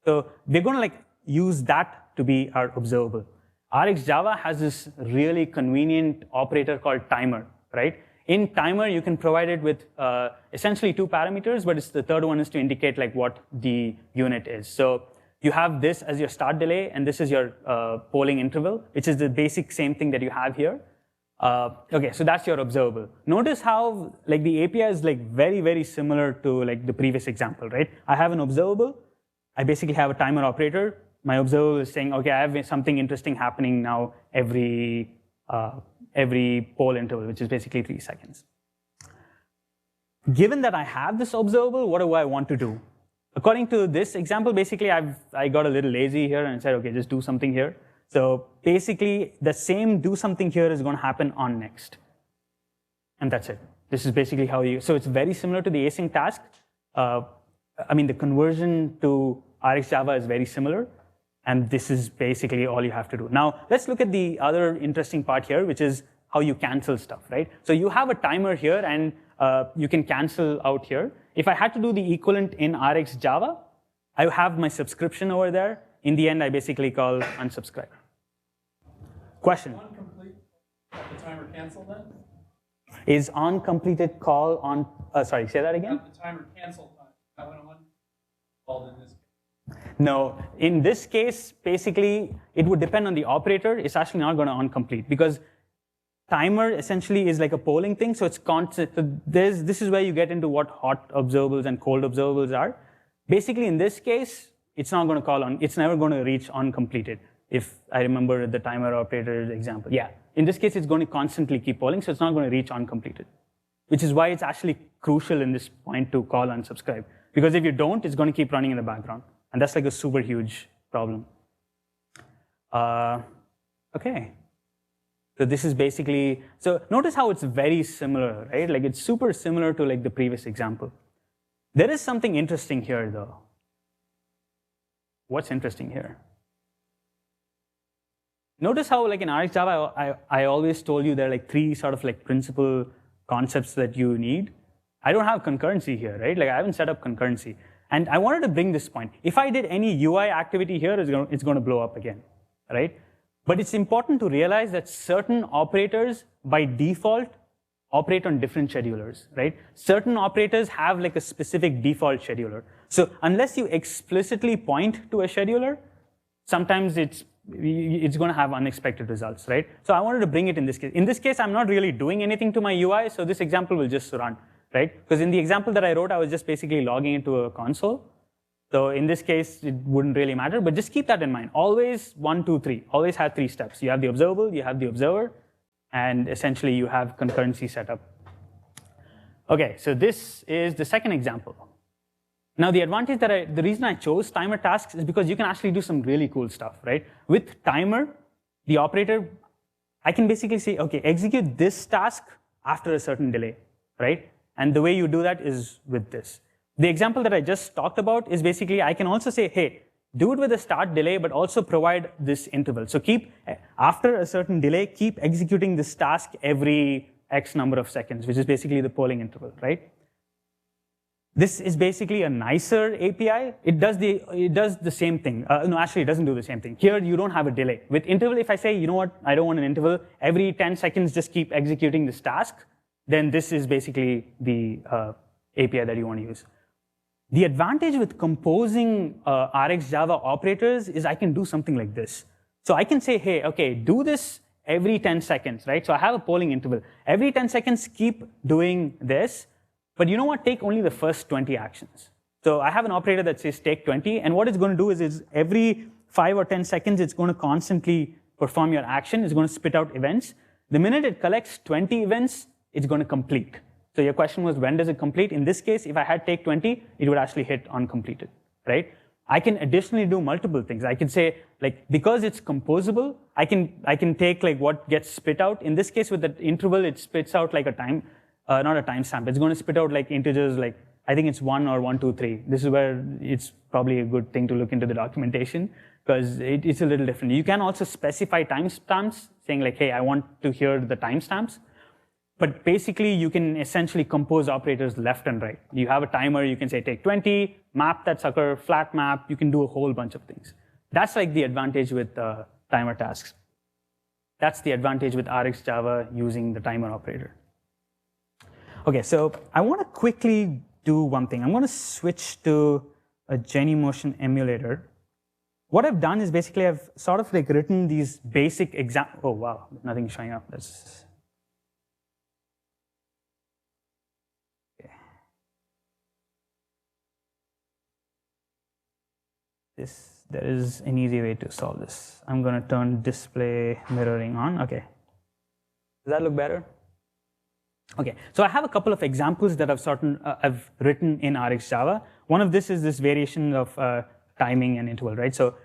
So we're going to like use that to be our observable. RxJava has this really convenient operator called timer, right? In timer, you can provide it with essentially 2 parameters, but the third one is to indicate like what the unit is. So you have this as your start delay, and this is your polling interval, which is the basic same thing that you have here. Okay, so that's your observable. Notice how like the API is like very, very similar to like the previous example, right? I have an observable. I basically have a timer operator. My observable is saying, okay, I have something interesting happening now every poll interval, which is basically 3 seconds. Given that I have this observable, what do I want to do? According to this example, basically I got a little lazy here and said, okay, just do something here. So basically, the same do something here is going to happen on next. And that's it. This is basically how you, so it's very similar to the async task. I mean, the conversion to RxJava is very similar. And this is basically all you have to do. Now, let's look at the other interesting part here, which is how you cancel stuff, right? So you have a timer here, and you can cancel out here. If I had to do the equivalent in RxJava, I have my subscription over there. In the end, I basically call unsubscribe. Question? Uncomplete the timer cancel then? Is onCompleted call on, sorry, say that again? The timer cancel time. That went on called in this case. No, in this case, basically, it would depend on the operator. It's actually not going to uncomplete because timer essentially is like a polling thing, so it's constant. So this is where you get into what hot observables and cold observables are. Basically, in this case, it's not going to call on, it's never going to reach uncompleted, if I remember the timer operator example. Yeah, in this case, it's going to constantly keep polling, so it's not going to reach uncompleted, which is why it's actually crucial in this point to call unsubscribe. Because if you don't, it's going to keep running in the background. And that's like a super huge problem. Okay. So this is basically, so notice how it's very similar, right? Like it's super similar to like the previous example. There is something interesting here though. What's interesting here? Notice how like in RxJava, I always told you there are like 3 sort of like principal concepts that you need. I don't have concurrency here, right? Like I haven't set up concurrency. And I wanted to bring this point. If I did any UI activity here, it's going to blow up again, right? But it's important to realize that certain operators, by default, operate on different schedulers, right? Certain operators have like a specific default scheduler. So unless you explicitly point to a scheduler, sometimes it's going to have unexpected results, right? So I wanted to bring it in this case. In this case, I'm not really doing anything to my UI, so this example will just run, right? Because in the example that I wrote, I was just basically logging into a console. So in this case, it wouldn't really matter, but just keep that in mind. Always 1, 2, 3. Always have 3 steps. You have the observable, you have the observer, and essentially you have concurrency set up. Okay, so this is the second example. Now, the advantage the reason I chose timer tasks is because you can actually do some really cool stuff, right? With timer, the operator, I can basically say, okay, execute this task after a certain delay, right? And the way you do that is with this. The example that I just talked about is basically, I can also say, hey, do it with a start delay, but also provide this interval. So after a certain delay, keep executing this task every X number of seconds, which is basically the polling interval, right? This is basically a nicer API. It does the same thing. No, actually, it doesn't do the same thing. Here, you don't have a delay. With interval, if I say, you know what, I don't want an interval, every 10 seconds, just keep executing this task, then this is basically the API that you want to use. The advantage with composing RxJava operators is I can do something like this. So I can say, hey, okay, do this every 10 seconds, right? So I have a polling interval. Every 10 seconds, keep doing this. But you know what? Take only the first 20 actions. So I have an operator that says take 20, and what it's going to do is every 5 or 10 seconds, it's going to constantly perform your action. It's going to spit out events. The minute it collects 20 events, it's going to complete. So your question was, when does it complete? In this case, if I had take 20, it would actually hit uncompleted, right? I can additionally do multiple things. I can say, like, because it's composable, I can take like what gets spit out. In this case, with the interval, it spits out like a time. Not a timestamp. It's going to spit out like integers, like I think it's 1 or 1, 2, 3. This is where it's probably a good thing to look into the documentation because it's a little different. You can also specify timestamps, saying like, hey, I want to hear the timestamps. But basically, you can essentially compose operators left and right. You have a timer. You can say take 20, map that sucker, flat map. You can do a whole bunch of things. That's like the advantage with timer tasks. That's the advantage with RxJava using the timer operator. Okay, so I want to quickly do one thing. I'm going to switch to a Genymotion emulator. What I've done is basically I've sort of like written these basic examples. Oh, wow, nothing's showing up. That's okay. There is an easy way to solve this. I'm going to turn display mirroring on. Okay. Does that look better? Okay, so I have a couple of examples that I've written in RxJava. One of this is this variation of timing and interval, right? So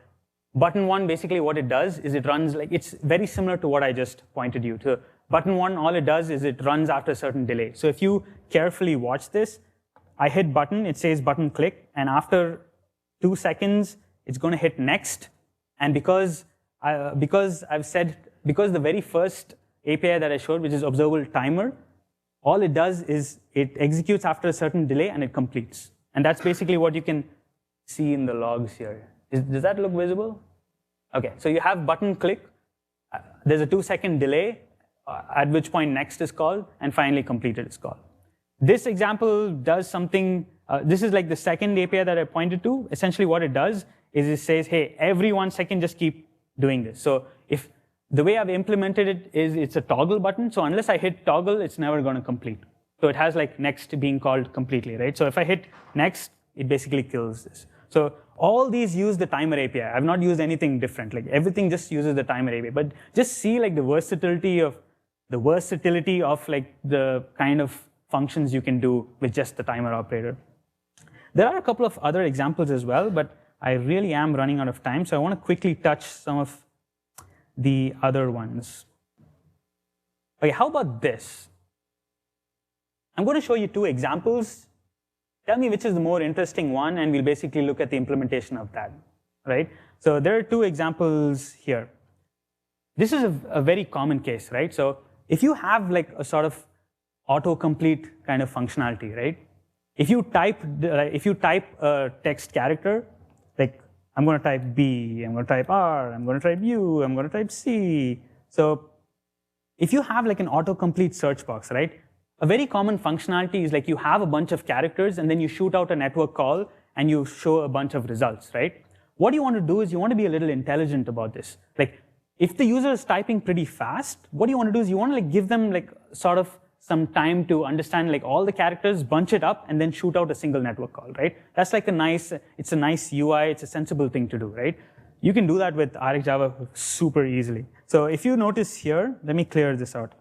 button 1, basically what it does is it runs like, it's very similar to what I just pointed you to. Button 1, all it does is it runs after a certain delay. So if you carefully watch this, I hit button, it says button click, and after 2 seconds, it's going to hit next. And because the very first API that I showed, which is observable timer, all it does is it executes after a certain delay and it completes. And that's basically what you can see in the logs here. Does that look visible? Okay, so you have button click. There's a 2-second delay, at which point next is called, and finally completed is called. This example does something, this is like the second API that I pointed to. Essentially what it does is it says, hey, every 1 second just keep doing this. So if the way I've implemented it is it's a toggle button. So unless I hit toggle, it's never going to complete. So it has like next being called completely, right? So if I hit next, it basically kills this. So all these use the timer API. I've not used anything different. Like everything just uses the timer API. But just see like the versatility of like the kind of functions you can do with just the timer operator. There are a couple of other examples as well, but I really am running out of time. So I want to quickly touch some of the other ones. Okay, how about this? I'm going to show you 2 examples. Tell me which is the more interesting one, and we'll basically look at the implementation of that, right? So there are 2 examples here. This is a very common case, right? So if you have like a sort of autocomplete kind of functionality, right? If you type a text character, like I'm going to type B, I'm going to type R, I'm going to type U, I'm going to type C. So if you have like an autocomplete search box, right? A very common functionality is like you have a bunch of characters and then you shoot out a network call and you show a bunch of results, right? What you want to do is you want to be a little intelligent about this. Like if the user is typing pretty fast, what you want to do is you want to like give them like sort of some time to understand like all the characters, bunch it up, and then shoot out a single network call, right? That's like it's a nice UI, it's a sensible thing to do, right? You can do that with RxJava super easily. So if you notice here, let me clear this out.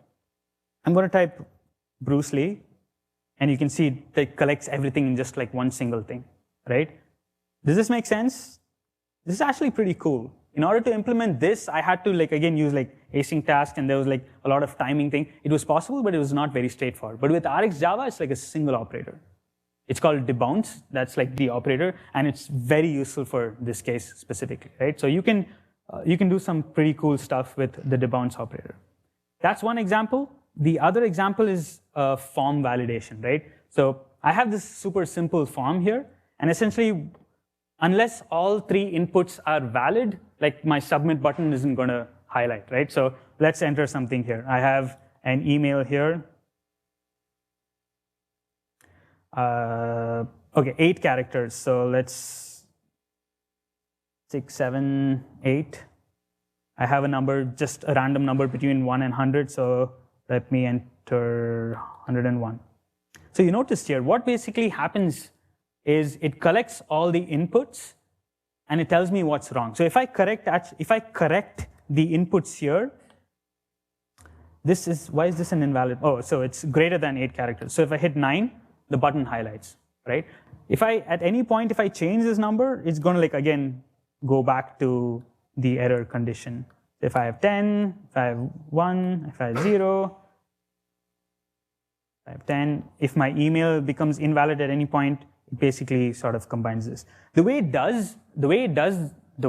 I'm going to type Bruce Lee, and you can see it collects everything in just like one single thing. right? Does this make sense? This is actually pretty cool. In order to implement this, I had to again use async tasks, and there was a lot of timing thing. It was possible, but it was not very straightforward. But with RxJava, it's a single operator. It's called debounce. That's the operator, and it's very useful for this case specifically, right? So you can do some pretty cool stuff with the debounce operator. That's one example. The other example is form validation, right? So I have this super simple form here, and essentially, unless all 3 inputs are valid, my submit button isn't going to highlight, right? So let's enter something here. I have an email here. Okay, 8 characters. So let's 6, 7, 8. I have a number, just a random number between 1 and 100. So let me enter 101. So you notice here, what basically happens is it collects all the inputs and it tells me what's wrong. So if I correct the inputs here, why is this an invalid? Oh, so it's greater than 8 characters. So if I hit 9, the button highlights, right? At any point, if I change this number, it's going to again go back to the error condition. If I have 10, if I have 1, if I have 0, if I have 10, if my email becomes invalid at any point, it basically sort of combines this. The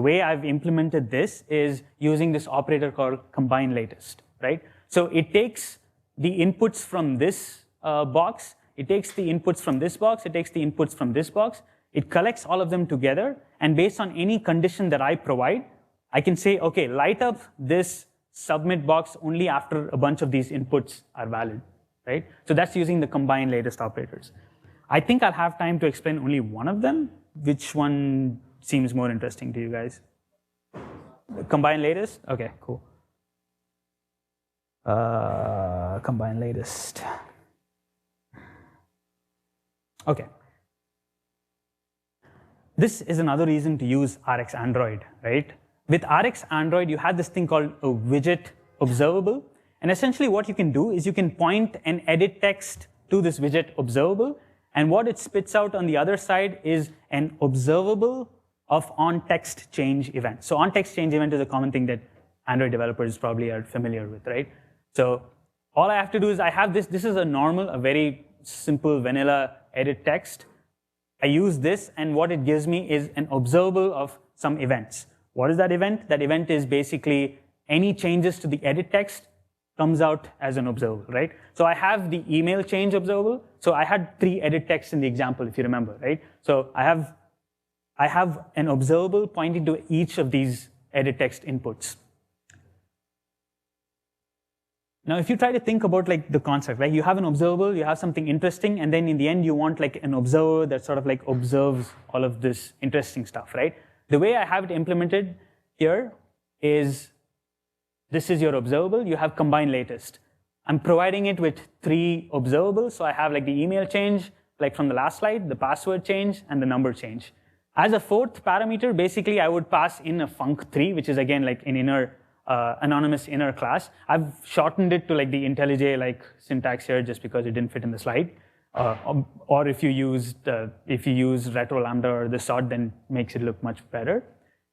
way I've implemented this is using this operator called combine latest, right? So it takes the inputs from this box, it takes the inputs from this box, it takes the inputs from this box, it collects all of them together, and based on any condition that I provide, I can say, okay, light up this submit box only after a bunch of these inputs are valid, right? So that's using the combine latest operators. I think I'll have time to explain only one of them. Which one seems more interesting to you guys? The combine latest? Okay, cool. Combine latest. Okay. This is another reason to use RxAndroid, right? With RxAndroid, you have this thing called a widget observable. And essentially what you can do is you can point and edit text to this widget observable. And what it spits out on the other side is an observable of on-text change event. So on-text change event is a common thing that Android developers probably are familiar with, right? So all I have to do is I have this. This is a very simple vanilla edit text. I use this, and what it gives me is an observable of some events. What is that event? That event is basically any changes to the edit text comes out as an observable, right? So I have the email change observable. So I had 3 edit texts in the example, if you remember, right? So I have an observable pointing to each of these edit text inputs. Now, if you try to think about the concept, right? You have an observable, you have something interesting, and then in the end, you want an observer that sort of observes all of this interesting stuff, right? The way I have it implemented here is this is your observable. You have combine latest. I'm providing it with 3 observables. So I have the email change, from the last slide, the password change, and the number change. As a 4th parameter, basically, I would pass in a func3, which is again an inner anonymous inner class. I've shortened it to the IntelliJ syntax here just because it didn't fit in the slide. Or if you use retro lambda or the sort, then makes it look much better.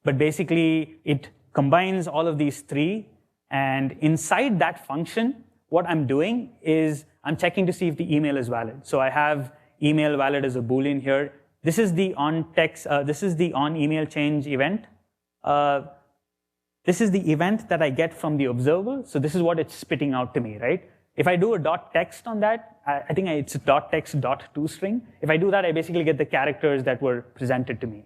But basically, it combines all of these 3. And inside that function, what I'm doing is I'm checking to see if the email is valid. So I have email valid as a Boolean here. This is the this is the on email change event. This is the event that I get from the observable. So this is what it's spitting out to me, right? If I do a .text on that, I think it's .text.toString. If I do that, I basically get the characters that were presented to me.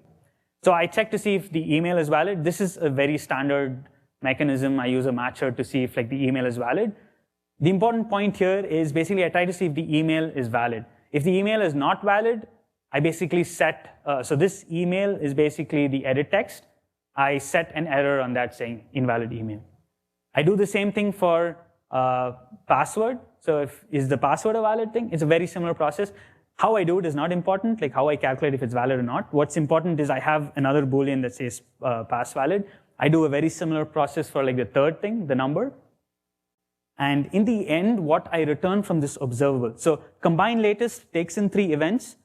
So I check to see if the email is valid. This is a very standard mechanism. I use a matcher to see if the email is valid. The important point here is basically I try to see if the email is valid. If the email is not valid, I basically set, so this email is basically the edit text. I set an error on that saying invalid email. I do the same thing for password. So is the password a valid thing? It's a very similar process. How I do it is not important, how I calculate if it's valid or not. What's important is I have another Boolean that says pass valid. I do a very similar process for the 3rd thing, the number. And in the end, what I return from this observable. So combine latest takes in 3 events,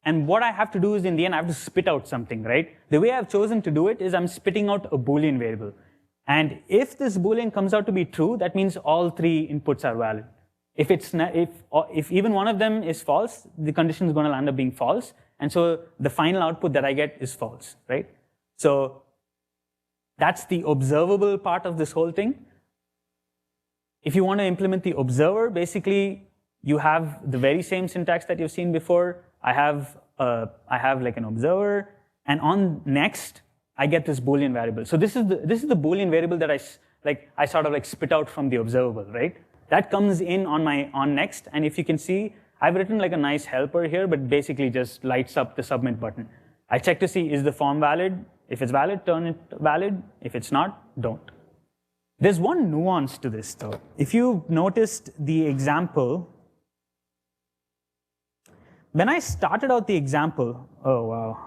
And what I have to do is, in the end, I have to spit out something, right? The way I've chosen to do it is I'm spitting out a Boolean variable. And if this Boolean comes out to be true, that means all three inputs are valid. If even one of them is false, the condition is going to end up being false. And so the final output that I get is false, right? So that's the observable part of this whole thing. If you want to implement the observer, basically, you have the very same syntax that you've seen before. I have like an observer, and on next, I get this Boolean variable. So this is the Boolean variable that I sort of like spit out from the observable, right? That comes in on next, and if you can see, I've written like a nice helper here, but basically just lights up the submit button. I check to see, is the form valid? If it's valid, turn it valid. If it's not, don't. There's one nuance to this though. If you noticed the example, when I started out the example, oh wow.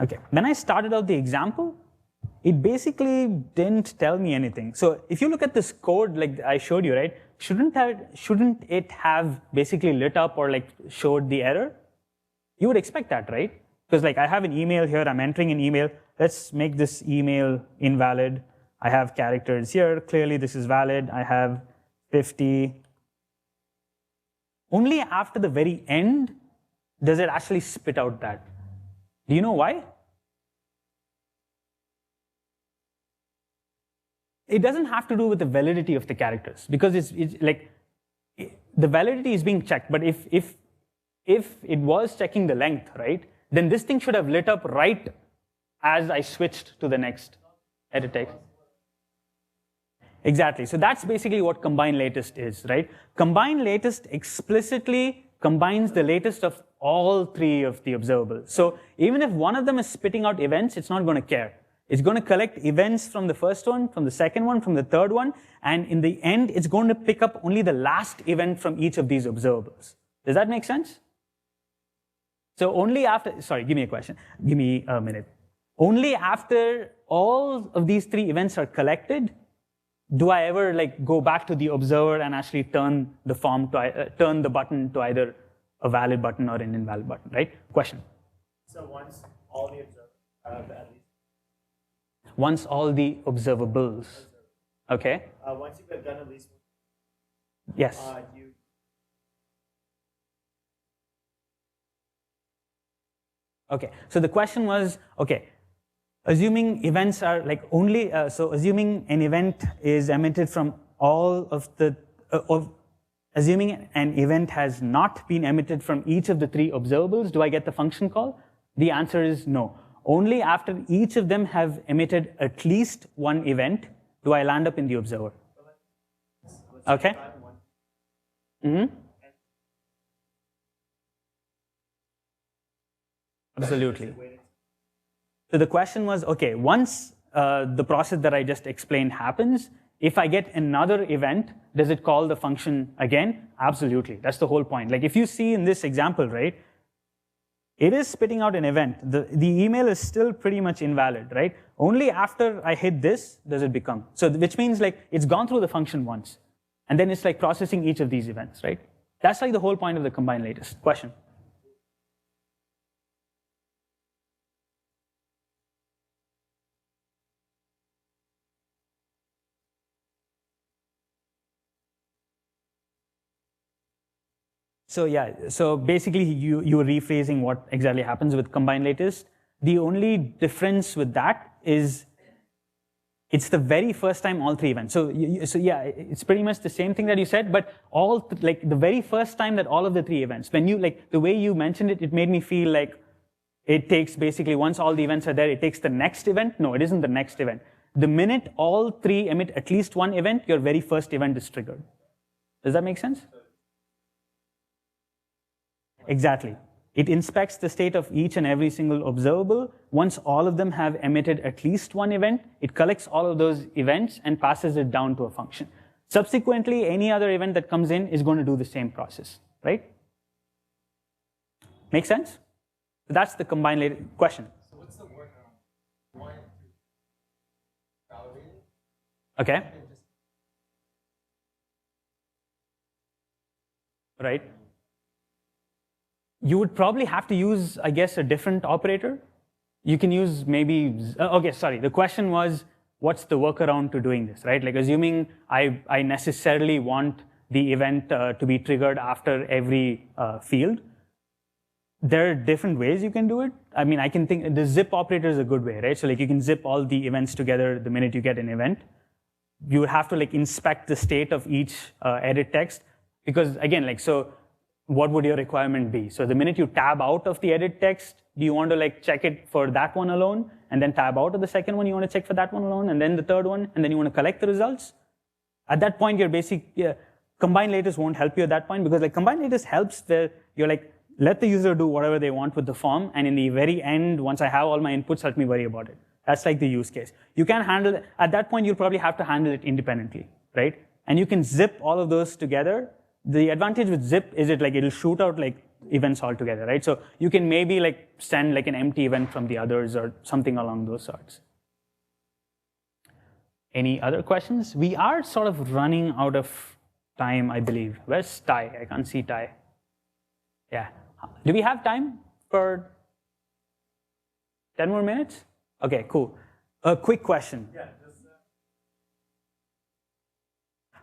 Okay, when I started out the example, it basically didn't tell me anything. So if you look at this code like I showed you, right, shouldn't it have basically lit up or like showed the error? You would expect that, right? Because like I have an email here, I'm entering an email. Let's make this email invalid. I have characters here. Clearly this is valid. I have 50. Only after the very end does it actually spit out that. Do you know why? It doesn't have to do with the validity of the characters, because it's like the validity is being checked. But if it was checking the length, right, then this thing should have lit up right as I switched to the next edit text. Exactly. So that's basically what combine latest is, right? Combine latest explicitly combines the latest of all three of the observables. So even if one of them is spitting out events, it's not going to care. It's going to collect events from the first one, from the second one, from the third one, and in the end, it's going to pick up only the last event from each of these observables. Does that make sense? So only after, sorry, give me a question. Give me a minute. Only after all of these three events are collected, do I ever like go back to the observer and actually turn the form to turn the button to either a valid button or an invalid button, right? Question. So once all the observers have at least. Once all the observables. Okay. Once you have done at least. Yes. Okay. So the question was, okay, assuming events are like only, so assuming an event is emitted from all of the, assuming an event has not been emitted from each of the three observables, do I get the function call? The answer is no. Only after each of them have emitted at least one event do I land up in the observer. Okay? Mm-hmm. Absolutely. So the question was, okay, once the process that I just explained happens, if I get another event, does it call the function again? Absolutely. That's the whole point. Like if you see in this example, right, it is spitting out an event. The email is still pretty much invalid, right? Only after I hit this does it become. So which means like it's gone through the function once. And then it's like processing each of these events, right? That's like the whole point of the combine latest. Question? So yeah, so basically you were rephrasing what exactly happens with combine latest. The only difference with that is it's the very first time all three events. So yeah, it's pretty much the same thing that you said, but like the very first time that all of the three events, when you like the way you mentioned it, it made me feel like it takes basically once all the events are there, it takes the next event. No, it isn't the next event. The minute all three emit at least one event, your very first event is triggered. Does that make sense? Exactly. It inspects the state of each and every single observable. Once all of them have emitted at least one event, it collects all of those events and passes it down to a function. Subsequently, any other event that comes in is going to do the same process, right? Make sense? So that's the combined later question. So what's the workaround? One, validate it. Okay. right? You would probably have to use, I guess, a different operator. You can use maybe, okay, sorry. The question was, what's the workaround to doing this, right? Like assuming I necessarily want the event to be triggered after every field. There are different ways you can do it. I mean, I can think the zip operator is a good way, right? So like you can zip all the events together the minute you get an event. You would have to like inspect the state of each edit text because again, like, so what would your requirement be? So the minute you tab out of the edit text, do you want to like check it for that one alone and then tab out of the second one, you want to check for that one alone and then the third one and then you want to collect the results? At that point, your basic, combined latest won't help you at that point because like combined latest helps where you're like, let the user do whatever they want with the form and in the very end, once I have all my inputs, let me worry about it. That's like the use case. You can handle it, at that point, you'll probably have to handle it independently, right? And you can zip all of those together. The advantage with zip is it'll shoot out like events all together, right? So you can maybe like send like an empty event from the others or something along those sorts. Any other questions? We are sort of running out of time, I believe. Where's Ty? I can't see Ty. Yeah. Do we have time for 10 more minutes? Okay, cool. A quick question. Yeah,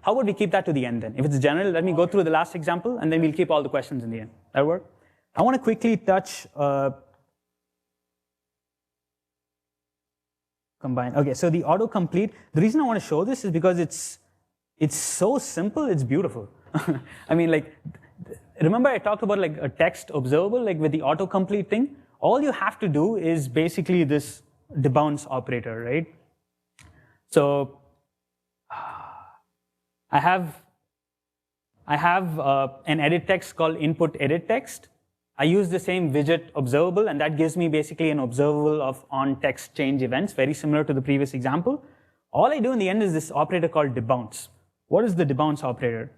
How would we keep that to the end then? If it's general, let me go through the last example and then we'll keep all the questions in the end. That work? I want to quickly touch combine. Okay, so the autocomplete, the reason I want to show this is because it's so simple, it's beautiful. I mean, like, remember I talked about like a text observable, like with the autocomplete thing? All you have to do is basically this debounce operator, right? So I have an edit text called input edit text. I use the same widget observable, and that gives me basically an observable of on text change events, very similar to the previous example. All I do in the end is this operator called debounce. What is the debounce operator?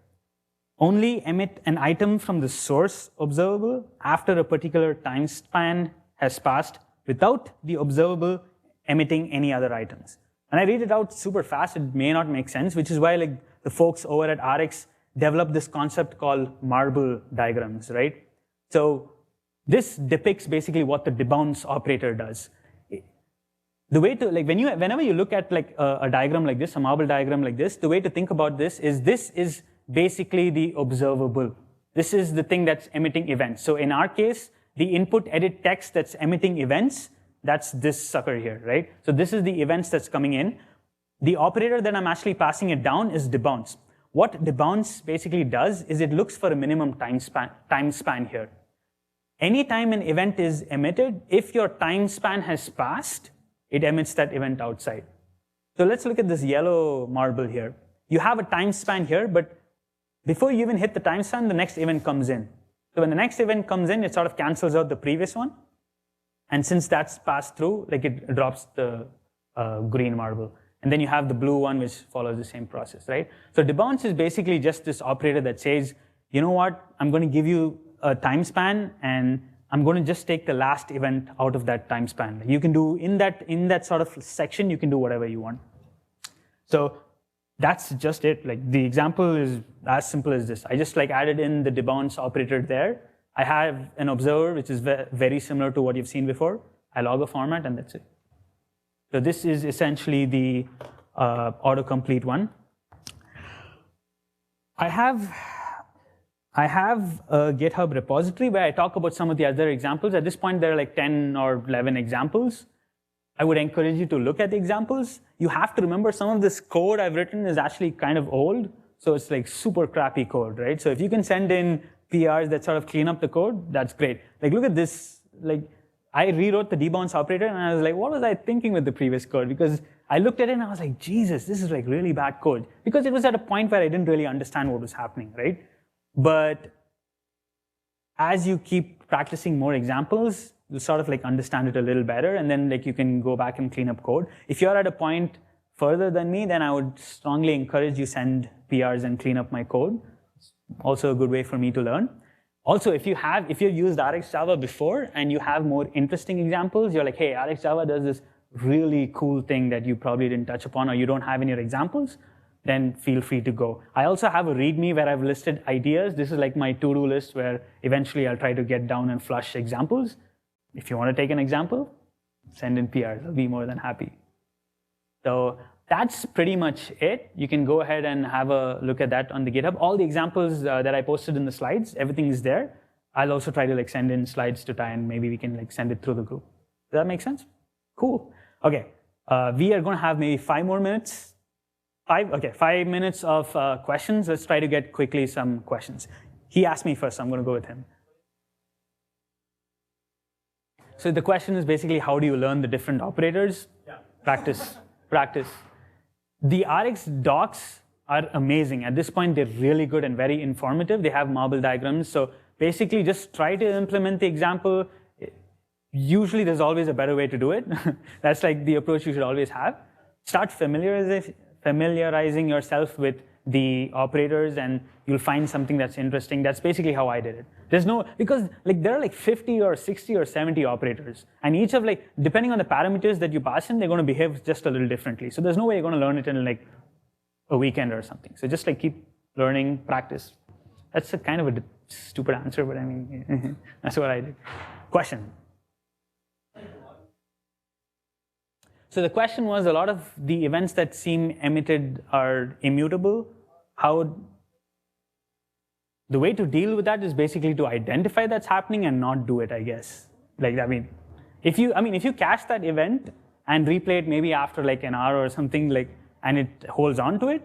Only emit an item from the source observable after a particular time span has passed without the observable emitting any other items. When I read it out super fast, it may not make sense, which is why like the folks over at Rx developed this concept called marble diagrams, right? So this depicts basically what the debounce operator does. The way to, like, whenever you look at like a diagram like this, a marble diagram like this, the way to think about this is basically the observable. This is the thing that's emitting events. So in our case, the input edit text that's emitting events, that's this sucker here, right? So this is the events that's coming in. The operator that I'm actually passing it down is debounce. What debounce basically does is it looks for a minimum time span here. Anytime an event is emitted, if your time span has passed, it emits that event outside. So let's look at this yellow marble here. You have a time span here, but before you even hit the time span, the next event comes in. So when the next event comes in, it sort of cancels out the previous one. And since that's passed through, like it drops the green marble. And then you have the blue one, which follows the same process, right? So debounce is basically just this operator that says, you know what, I'm going to give you a time span, and I'm going to just take the last event out of that time span. You can do, in that sort of section, you can do whatever you want. So that's just it. Like the example is as simple as this. I just like added in the debounce operator there. I have an observer, which is very similar to what you've seen before. I log a format, and that's it. So this is essentially the autocomplete one. I have a GitHub repository where I talk about some of the other examples. At this point, there are like 10 or 11 examples. I would encourage you to look at the examples. You have to remember some of this code I've written is actually kind of old. So it's like super crappy code, right? So if you can send in PRs that sort of clean up the code, that's great. Like look at this, like I rewrote the debounce operator and I was like, what was I thinking with the previous code? Because I looked at it and I was like, Jesus, this is like really bad code. Because it was at a point where I didn't really understand what was happening, right? But as you keep practicing more examples, you sort of like understand it a little better, and then like you can go back and clean up code. If you're at a point further than me, then I would strongly encourage you send PRs and clean up my code. It's also a good way for me to learn. Also, if you've used RxJava before and you have more interesting examples, you're like, hey, RxJava does this really cool thing that you probably didn't touch upon or you don't have in your examples, then feel free to go. I also have a README where I've listed ideas. This is like my to-do list where eventually I'll try to get down and flush examples. If you want to take an example, send in PRs. I'll be more than happy. So that's pretty much it. You can go ahead and have a look at that on the GitHub. All the examples that I posted in the slides, everything is there. I'll also try to send in slides to Ty, and maybe we can send it through the group. Does that make sense? Cool. Okay. We are going to have maybe 5 more minutes. 5 minutes of questions. Let's try to get quickly some questions. He asked me first, so I'm going to go with him. So the question is basically, how do you learn the different operators? Yeah. Practice. The Rx docs are amazing. At this point, they're really good and very informative. They have marble diagrams. So basically, just try to implement the example. Usually, there's always a better way to do it. That's like the approach you should always have. Start familiarizing yourself with the operators, and you'll find something that's interesting. That's basically how I did it. Because there are 50 or 60 or 70 operators, and each of depending on the parameters that you pass in, they're going to behave just a little differently. So there's no way you're going to learn it in a weekend or something. So just keep learning, practice. That's a kind of a stupid answer, but I mean, that's what I did. Question. So the question was, a lot of the events that seem emitted are immutable. The way to deal with that is basically to identify that's happening and not do it, I guess. If you cache that event and replay it maybe after an hour or something, and it holds on to it,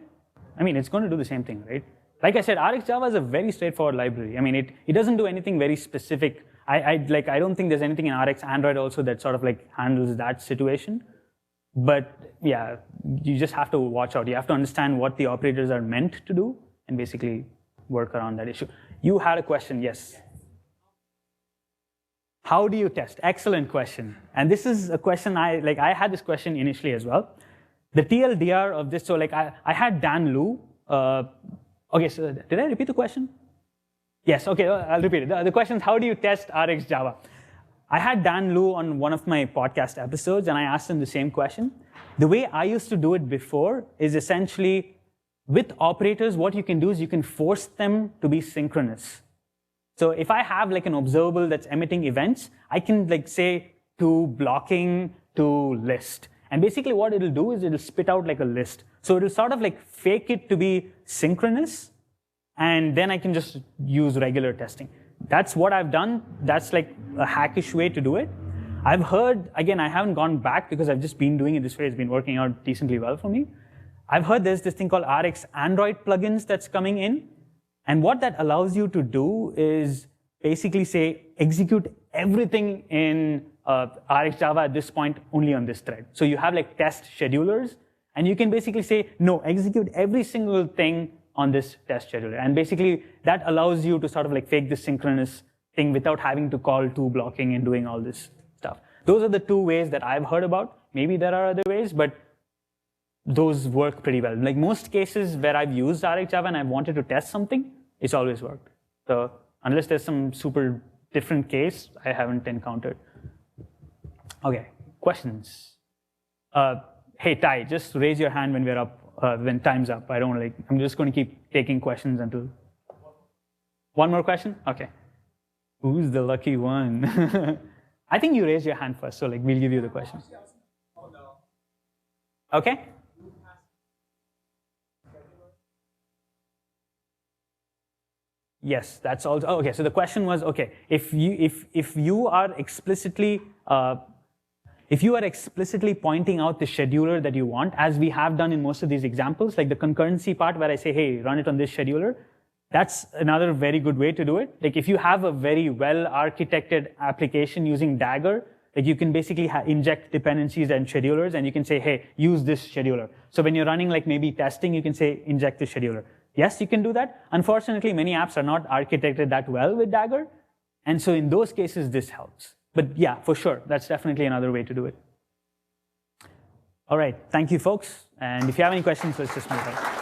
it's going to do the same thing, right? Like I said, RxJava is a very straightforward library. It doesn't do anything very specific. I don't think there's anything in RxAndroid also that sort of handles that situation. But yeah, you just have to watch out. You have to understand what the operators are meant to do and basically work around that issue. You had a question, yes? How do you test? Excellent question. And this is a question I had this question initially as well. The TLDR of this, so I had Dan Liu. Okay, so did I repeat the question? Yes, okay, I'll repeat it. The question is, how do you test RxJava? I had Dan Liu on one of my podcast episodes, and I asked him the same question. The way I used to do it before is essentially, with operators, what you can do is you can force them to be synchronous. So if I have an observable that's emitting events, I can say to blocking to list. And basically what it'll do is it'll spit out a list. So it'll sort of fake it to be synchronous, and then I can just use regular testing. That's what I've done. That's a hackish way to do it. I've heard, again, I haven't gone back because I've just been doing it this way. It's been working out decently well for me. I've heard there's this thing called RxAndroid plugins that's coming in. And what that allows you to do is basically say, execute everything in RxJava at this point only on this thread. So you have test schedulers, and you can basically say, no, execute every single thing on this test scheduler. And basically, that allows you to sort of fake this synchronous thing without having to call to blocking and doing all this stuff. Those are the 2 ways that I've heard about. Maybe there are other ways, but those work pretty well. Most cases where I've used RxJava and I've wanted to test something, it's always worked. So unless there's some super different case, I haven't encountered. Okay, questions? Hey, Ty, just raise your hand when we're up. When time's up. I'm just going to keep taking questions until. One more question? Okay. Who's the lucky one? I think you raised your hand first, so we'll give you the question. Okay. Yes, that's also. Oh, okay, so the question was, okay, if you are explicitly pointing out the scheduler that you want, as we have done in most of these examples, like the concurrency part where I say, hey, run it on this scheduler, that's another very good way to do it. If you have a very well-architected application using Dagger, you can basically inject dependencies and schedulers, and you can say, hey, use this scheduler. So when you're running maybe testing, you can say, inject this scheduler. Yes, you can do that. Unfortunately, many apps are not architected that well with Dagger, and so in those cases, this helps. But yeah, for sure, that's definitely another way to do it. All right, thank you, folks. And if you have any questions, let's just move on.